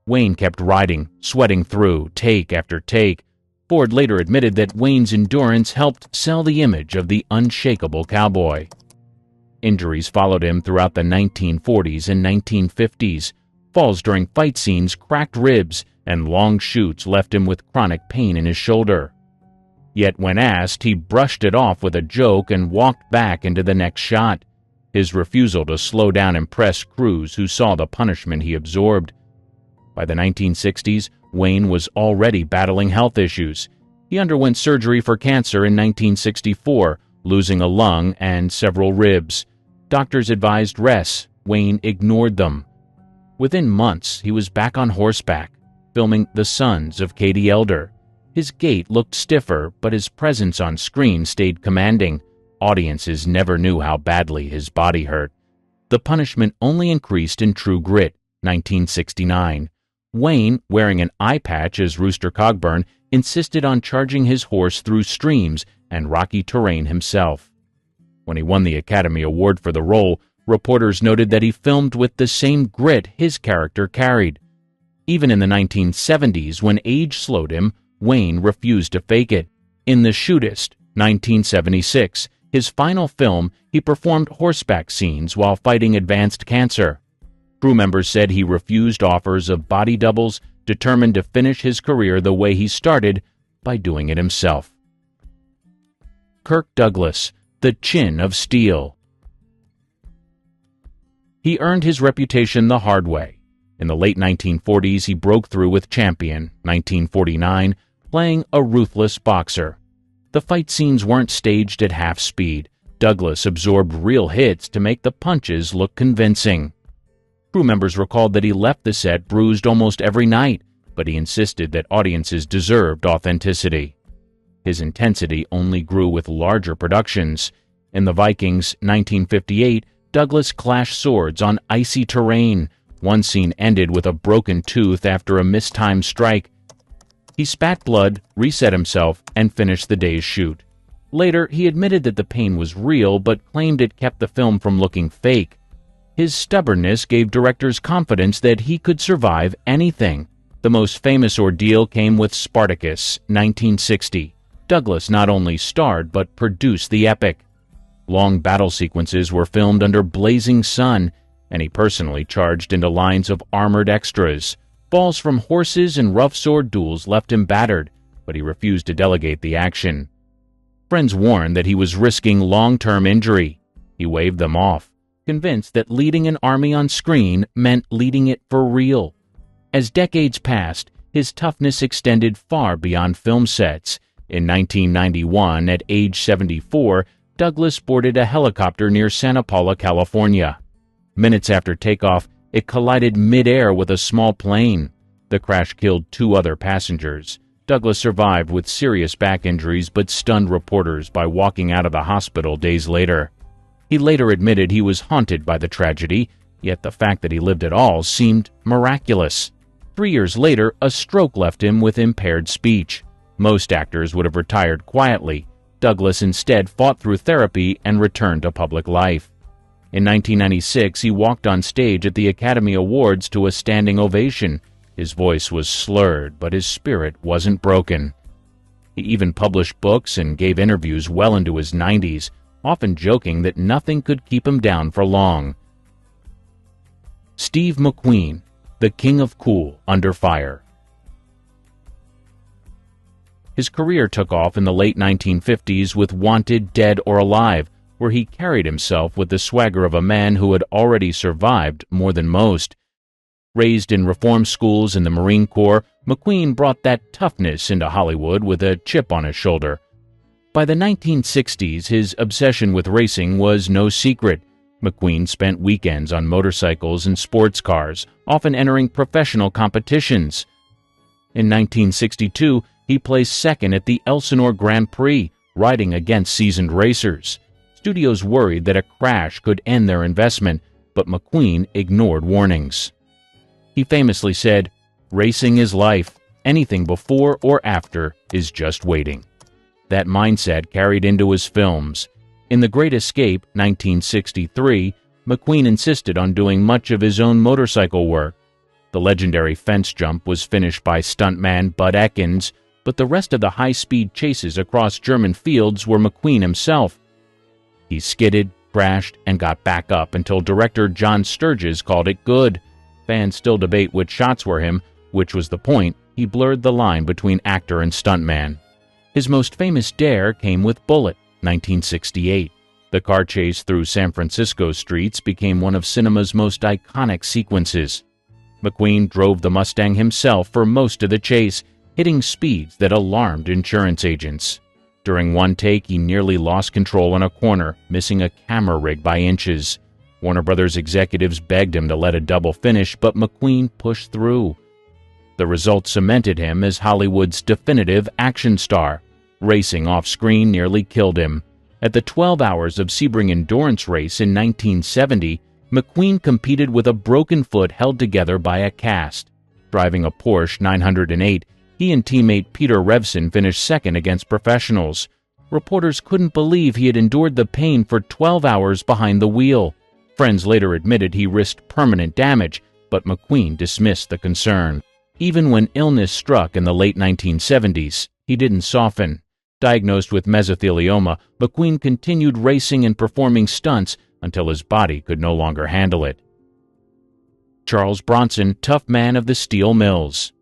Speaker 1: Wayne kept riding, sweating through, take after take. Ford later admitted that Wayne's endurance helped sell the image of the unshakable cowboy. Injuries followed him throughout the 1940s and 1950s. Falls during fight scenes cracked ribs, and long shoots left him with chronic pain in his shoulder. Yet when asked, he brushed it off with a joke and walked back into the next shot. His refusal to slow down impressed crews who saw the punishment he absorbed. By the 1960s, Wayne was already battling health issues. He underwent surgery for cancer in 1964, losing a lung and several ribs. Doctors advised rest. Wayne ignored them. Within months, he was back on horseback, filming The Sons of Katie Elder. His gait looked stiffer, but his presence on screen stayed commanding. Audiences never knew how badly his body hurt. The punishment only increased in True Grit, 1969. Wayne, wearing an eye patch as Rooster Cogburn, insisted on charging his horse through streams and rocky terrain himself. When he won the Academy Award for the role, reporters noted that he filmed with the same grit his character carried. Even in the 1970s, when age slowed him, Wayne refused to fake it. In The Shootist, 1976, his final film, he performed horseback scenes while fighting advanced cancer. Crew members said he refused offers of body doubles, determined to finish his career the way he started, by doing it himself. Kirk Douglas, the Chin of Steel. He earned his reputation the hard way. In the late 1940s, he broke through with Champion, 1949, playing a ruthless boxer. The fight scenes weren't staged at half speed. Douglas absorbed real hits to make the punches look convincing. Crew members recalled that he left the set bruised almost every night, but he insisted that audiences deserved authenticity. His intensity only grew with larger productions. In The Vikings, 1958, Douglas clashed swords on icy terrain. One scene ended with a broken tooth after a mistimed strike. He spat blood, reset himself, and finished the day's shoot. Later, he admitted that the pain was real, but claimed it kept the film from looking fake. His stubbornness gave directors confidence that he could survive anything. The most famous ordeal came with Spartacus, 1960. Douglas not only starred but produced the epic. Long battle sequences were filmed under blazing sun, and he personally charged into lines of armored extras. Falls from horses and rough sword duels left him battered, but he refused to delegate the action. Friends warned that he was risking long-term injury. He waved them off, convinced that leading an army on screen meant leading it for real. As decades passed, his toughness extended far beyond film sets. In 1991, at age 74, Douglas boarded a helicopter near Santa Paula, California. Minutes after takeoff, it collided mid-air with a small plane. The crash killed 2 other passengers. Douglas survived with serious back injuries but stunned reporters by walking out of the hospital days later. He later admitted he was haunted by the tragedy, yet the fact that he lived at all seemed miraculous. 3 years later, a stroke left him with impaired speech. Most actors would have retired quietly. Douglas instead fought through therapy and returned to public life. In 1996, he walked on stage at the Academy Awards to a standing ovation. His voice was slurred, but his spirit wasn't broken. He even published books and gave interviews well into his 90s, often joking that nothing could keep him down for long. Steve McQueen, the king of cool under fire. His career took off in the late 1950s with Wanted, Dead or Alive, where he carried himself with the swagger of a man who had already survived more than most. Raised in reform schools in the Marine Corps, McQueen brought that toughness into Hollywood with a chip on his shoulder. By the 1960s, his obsession with racing was no secret. McQueen spent weekends on motorcycles and sports cars, often entering professional competitions. In 1962, he placed second at the Elsinore Grand Prix, riding against seasoned racers. Studios worried that a crash could end their investment, but McQueen ignored warnings. He famously said, "Racing is life. Anything before or after is just waiting." That mindset carried into his films. In The Great Escape, 1963, McQueen insisted on doing much of his own motorcycle work. The legendary fence jump was finished by stuntman Bud Ekins, but the rest of the high-speed chases across German fields were McQueen himself. He skidded, crashed, and got back up until director John Sturges called it good. Fans still debate which shots were him, which was the point. He blurred the line between actor and stuntman. His most famous dare came with Bullitt, 1968. The car chase through San Francisco streets became one of cinema's most iconic sequences. McQueen drove the Mustang himself for most of the chase, hitting speeds that alarmed insurance agents. During one take, he nearly lost control on a corner, missing a camera rig by inches. Warner Brothers executives begged him to let a double finish, but McQueen pushed through. The result cemented him as Hollywood's definitive action star. Racing off-screen nearly killed him. At the 12 Hours of Sebring endurance race in 1970, McQueen competed with a broken foot held together by a cast. Driving a Porsche 908, he and teammate Peter Revson finished second against professionals. Reporters couldn't believe he had endured the pain for 12 hours behind the wheel. Friends later admitted he risked permanent damage, but McQueen dismissed the concern. Even when illness struck in the late 1970s, he didn't soften. Diagnosed with mesothelioma, McQueen continued racing and performing stunts until his body could no longer handle it. Charles Bronson, tough man of the steel mills.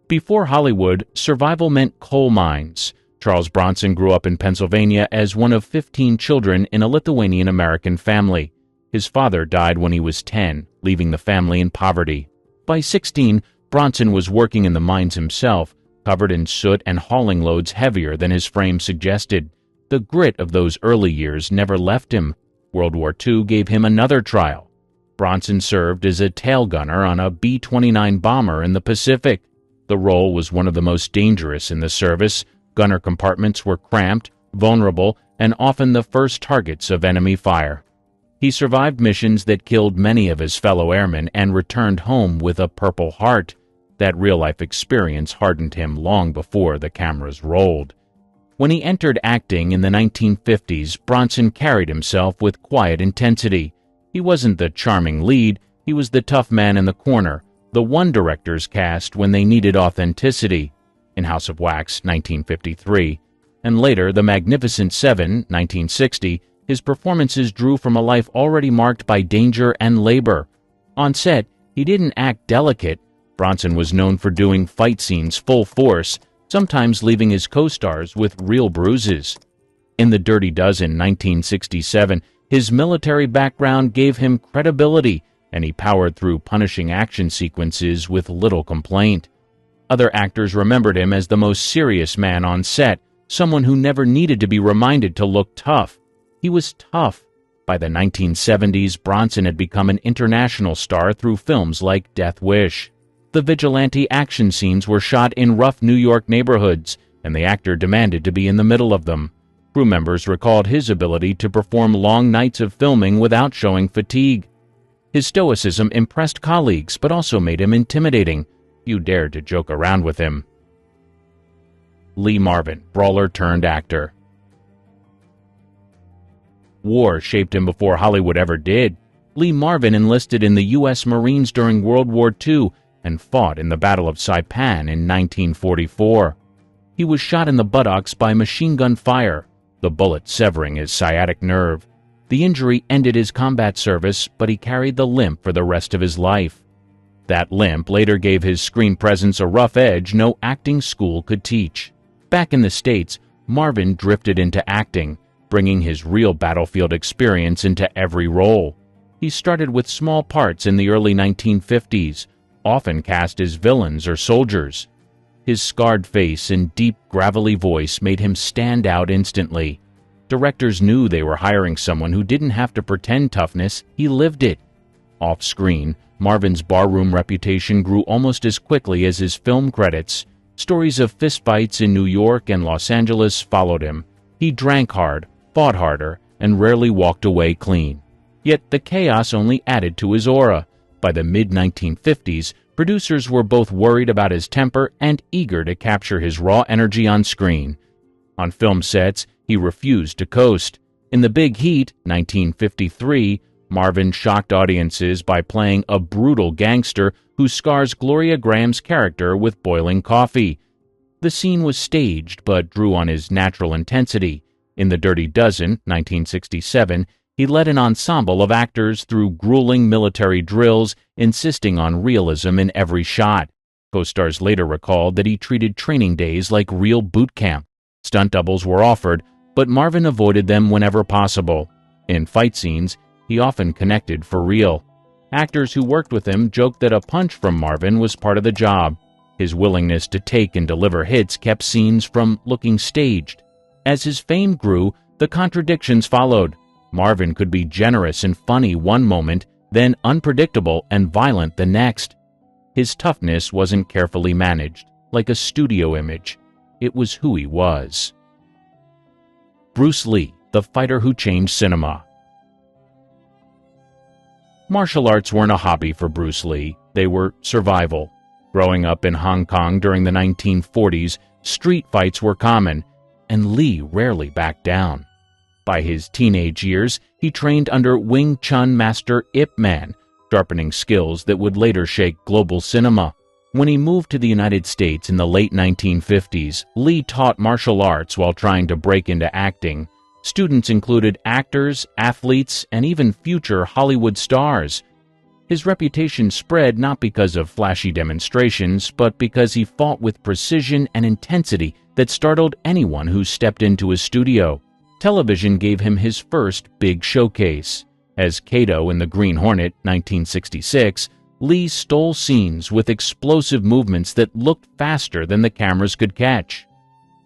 Speaker 1: Before Hollywood, survival meant coal mines. Charles Bronson grew up in Pennsylvania as one of 15 children in a Lithuanian-American family. His father died when he was 10, leaving the family in poverty. By 16, Bronson was working in the mines himself, covered in soot and hauling loads heavier than his frame suggested. The grit of those early years never left him. World War II gave him another trial. Bronson served as a tail gunner on a B-29 bomber in the Pacific. The role was one of the most dangerous in the service. Gunner compartments were cramped, vulnerable, and often the first targets of enemy fire. He survived missions that killed many of his fellow airmen and returned home with a Purple Heart. That real-life experience hardened him long before the cameras rolled. When he entered acting in the 1950s, Bronson carried himself with quiet intensity. He wasn't the charming lead, he was the tough man in the corner, the one directors cast when they needed authenticity. In House of Wax, 1953, and later The Magnificent Seven, 1960, his performances drew from a life already marked by danger and labor. On set, he didn't act delicate. Bronson was known for doing fight scenes full force, sometimes leaving his co-stars with real bruises. In The Dirty Dozen, 1967, his military background gave him credibility, and he powered through punishing action sequences with little complaint. Other actors remembered him as the most serious man on set, someone who never needed to be reminded to look tough. He was tough. By the 1970s, Bronson had become an international star through films like Death Wish. The vigilante action scenes were shot in rough New York neighborhoods, and the actor demanded to be in the middle of them. Crew members recalled his ability to perform long nights of filming without showing fatigue. His stoicism impressed colleagues, but also made him intimidating. Few dared to joke around with him. Lee Marvin, brawler turned actor. War shaped him before Hollywood ever did. Lee Marvin enlisted in the U.S. Marines during World War II and fought in the Battle of Saipan in 1944. He was shot in the buttocks by machine gun fire, the bullet severing his sciatic nerve. The injury ended his combat service, but he carried the limp for the rest of his life. That limp later gave his screen presence a rough edge no acting school could teach. Back in the States, Marvin drifted into acting, bringing his real battlefield experience into every role. He started with small parts in the early 1950s, often cast as villains or soldiers. His scarred face and deep, gravelly voice made him stand out instantly. Directors knew they were hiring someone who didn't have to pretend toughness, he lived it. Off-screen, Marvin's barroom reputation grew almost as quickly as his film credits. Stories of fistfights in New York and Los Angeles followed him. He drank hard, fought harder, and rarely walked away clean. Yet the chaos only added to his aura. By the mid-1950s, producers were both worried about his temper and eager to capture his raw energy on screen. On film sets, he refused to coast. In The Big Heat, 1953, Marvin shocked audiences by playing a brutal gangster who scars Gloria Graham's character with boiling coffee. The scene was staged but drew on his natural intensity. In The Dirty Dozen, 1967, he led an ensemble of actors through grueling military drills, insisting on realism in every shot. Co-stars later recalled that he treated training days like real boot camp. Stunt doubles were offered, but Marvin avoided them whenever possible. In fight scenes, he often connected for real. Actors who worked with him joked that a punch from Marvin was part of the job. His willingness to take and deliver hits kept scenes from looking staged. As his fame grew, the contradictions followed. Marvin could be generous and funny one moment, then unpredictable and violent the next. His toughness wasn't carefully managed, like a studio image. It was who he was. Bruce Lee, the fighter who changed cinema. Martial arts weren't a hobby for Bruce Lee. They were survival. Growing up in Hong Kong during the 1940s, street fights were common, and Lee rarely backed down. By his teenage years, he trained under Wing Chun master Ip Man, sharpening skills that would later shake global cinema. When he moved to the United States in the late 1950s, Lee taught martial arts while trying to break into acting. Students included actors, athletes, and even future Hollywood stars. His reputation spread not because of flashy demonstrations, but because he fought with precision and intensity that startled anyone who stepped into his studio. Television gave him his first big showcase. As Kato in The Green Hornet, 1966, Lee stole scenes with explosive movements that looked faster than the cameras could catch.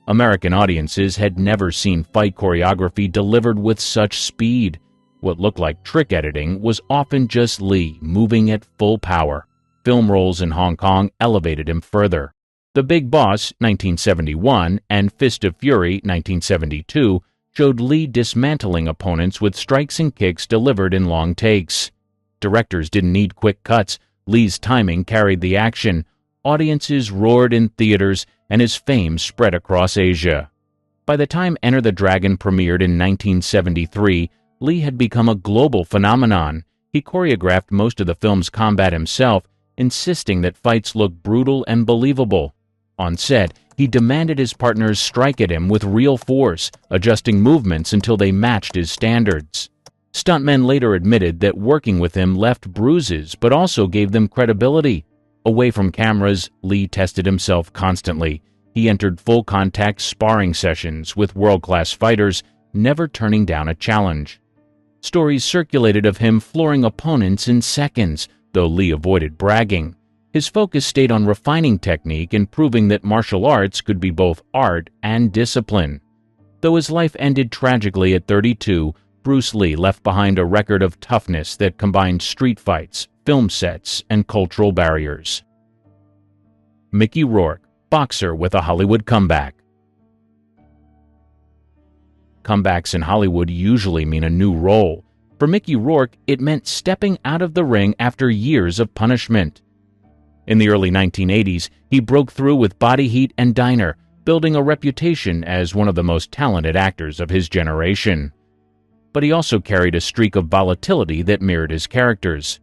Speaker 1: American audiences had never seen fight choreography delivered with such speed. What looked like trick editing was often just Lee moving at full power. Film roles in Hong Kong elevated him further. The Big Boss, 1971, and Fist of Fury, 1972, showed Lee dismantling opponents with strikes and kicks delivered in long takes. Directors didn't need quick cuts. Lee's timing carried the action. Audiences roared in theaters, and his fame spread across Asia. By the time Enter the Dragon premiered in 1973, Lee had become a global phenomenon. He choreographed most of the film's combat himself, insisting that fights look brutal and believable. On set, he demanded his partners strike at him with real force, adjusting movements until they matched his standards. Stuntmen later admitted that working with him left bruises but also gave them credibility. Away from cameras, Lee tested himself constantly. He entered full-contact sparring sessions with world-class fighters, never turning down a challenge. Stories circulated of him flooring opponents in seconds, though Lee avoided bragging. His focus stayed on refining technique and proving that martial arts could be both art and discipline. Though his life ended tragically at 32, Bruce Lee left behind a record of toughness that combined street fights, film sets, and cultural barriers. Mickey Rourke, boxer with a Hollywood comeback. Comebacks in Hollywood usually mean a new role. For Mickey Rourke, it meant stepping out of the ring after years of punishment. In the early 1980s, he broke through with Body Heat and Diner, building a reputation as one of the most talented actors of his generation. But he also carried a streak of volatility that mirrored his characters.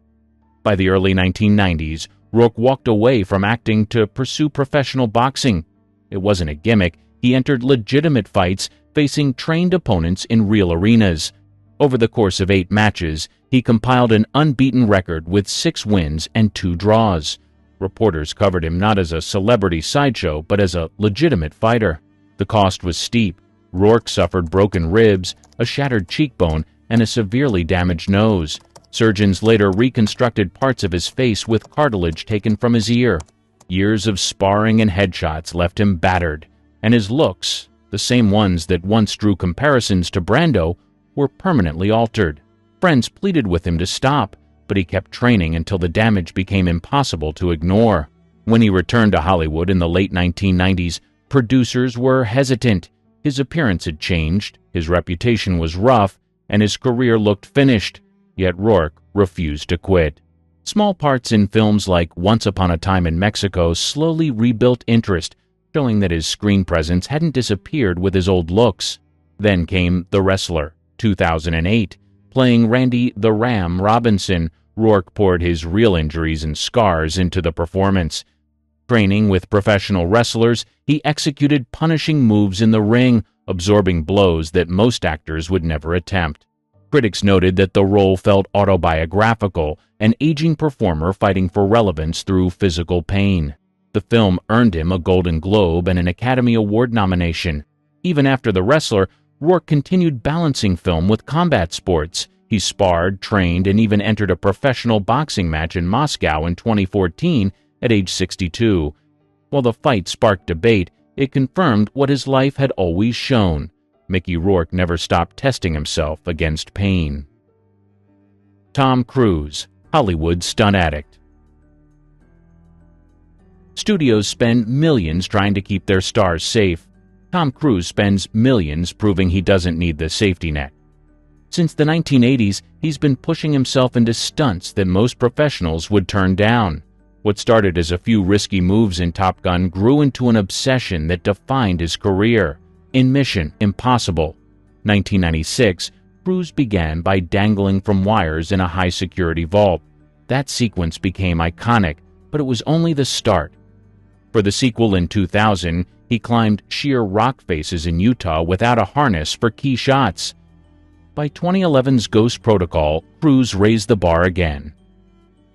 Speaker 1: By the early 1990s, Rourke walked away from acting to pursue professional boxing. It wasn't a gimmick. He entered legitimate fights, facing trained opponents in real arenas. Over the course of 8 matches, he compiled an unbeaten record with 6 wins and 2 draws. Reporters covered him not as a celebrity sideshow, but as a legitimate fighter. The cost was steep. Rourke suffered broken ribs, a shattered cheekbone, and a severely damaged nose. Surgeons later reconstructed parts of his face with cartilage taken from his ear. Years of sparring and headshots left him battered, and his looks, the same ones that once drew comparisons to Brando, were permanently altered. Friends pleaded with him to stop, but he kept training until the damage became impossible to ignore. When he returned to Hollywood in the late 1990s, producers were hesitant. His appearance had changed, his reputation was rough, and his career looked finished. Yet Rourke refused to quit. Small parts in films like Once Upon a Time in Mexico slowly rebuilt interest, showing that his screen presence hadn't disappeared with his old looks. Then came The Wrestler, 2008. Playing Randy the Ram Robinson, Rourke poured his real injuries and scars into the performance. Training with professional wrestlers, he executed punishing moves in the ring, absorbing blows that most actors would never attempt. Critics noted that the role felt autobiographical, an aging performer fighting for relevance through physical pain. The film earned him a Golden Globe and an Academy Award nomination. Even after The Wrestler, Rourke continued balancing film with combat sports. He sparred, trained, and even entered a professional boxing match in Moscow in 2014 at age 62. While the fight sparked debate, it confirmed what his life had always shown. Mickey Rourke never stopped testing himself against pain. Tom Cruise, Hollywood stunt addict. Studios spend millions trying to keep their stars safe. Tom Cruise spends millions proving he doesn't need the safety net. Since the 1980s, he's been pushing himself into stunts that most professionals would turn down. What started as a few risky moves in Top Gun grew into an obsession that defined his career. In Mission Impossible, 1996, Cruise began by dangling from wires in a high-security vault. That sequence became iconic, but it was only the start. For the sequel in 2000, he climbed sheer rock faces in Utah without a harness for key shots. By 2011's Ghost Protocol, Cruise raised the bar again.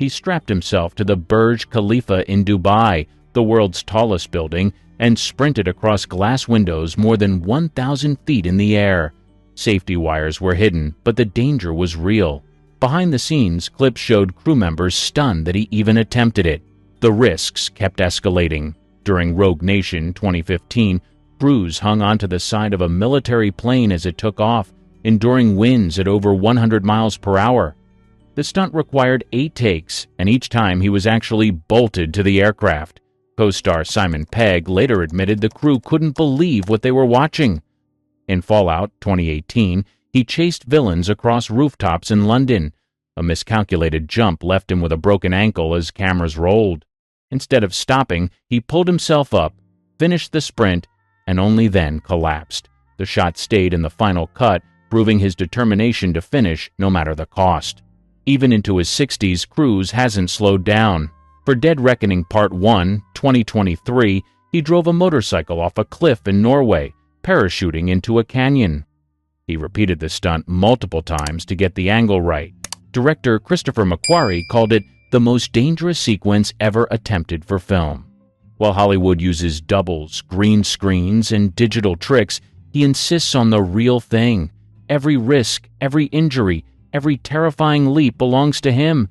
Speaker 1: He strapped himself to the Burj Khalifa in Dubai, the world's tallest building, and sprinted across glass windows more than 1,000 feet in the air. Safety wires were hidden, but the danger was real. Behind the scenes, clips showed crew members stunned that he even attempted it. The risks kept escalating. During Rogue Nation 2015, crews hung onto the side of a military plane as it took off, enduring winds at over 100 miles per hour. The stunt required 8 takes, and each time he was actually bolted to the aircraft. Co-star Simon Pegg later admitted the crew couldn't believe what they were watching. In Fallout 2018, he chased villains across rooftops in London. A miscalculated jump left him with a broken ankle as cameras rolled. Instead of stopping, he pulled himself up, finished the sprint, and only then collapsed. The shot stayed in the final cut, proving his determination to finish no matter the cost. Even into his 60s, Cruise hasn't slowed down. For Dead Reckoning Part 1, 2023, he drove a motorcycle off a cliff in Norway, parachuting into a canyon. He repeated the stunt multiple times to get the angle right. Director Christopher McQuarrie called it the most dangerous sequence ever attempted for film. While Hollywood uses doubles, green screens, and digital tricks, he insists on the real thing. Every risk, every injury, every terrifying leap belongs to him.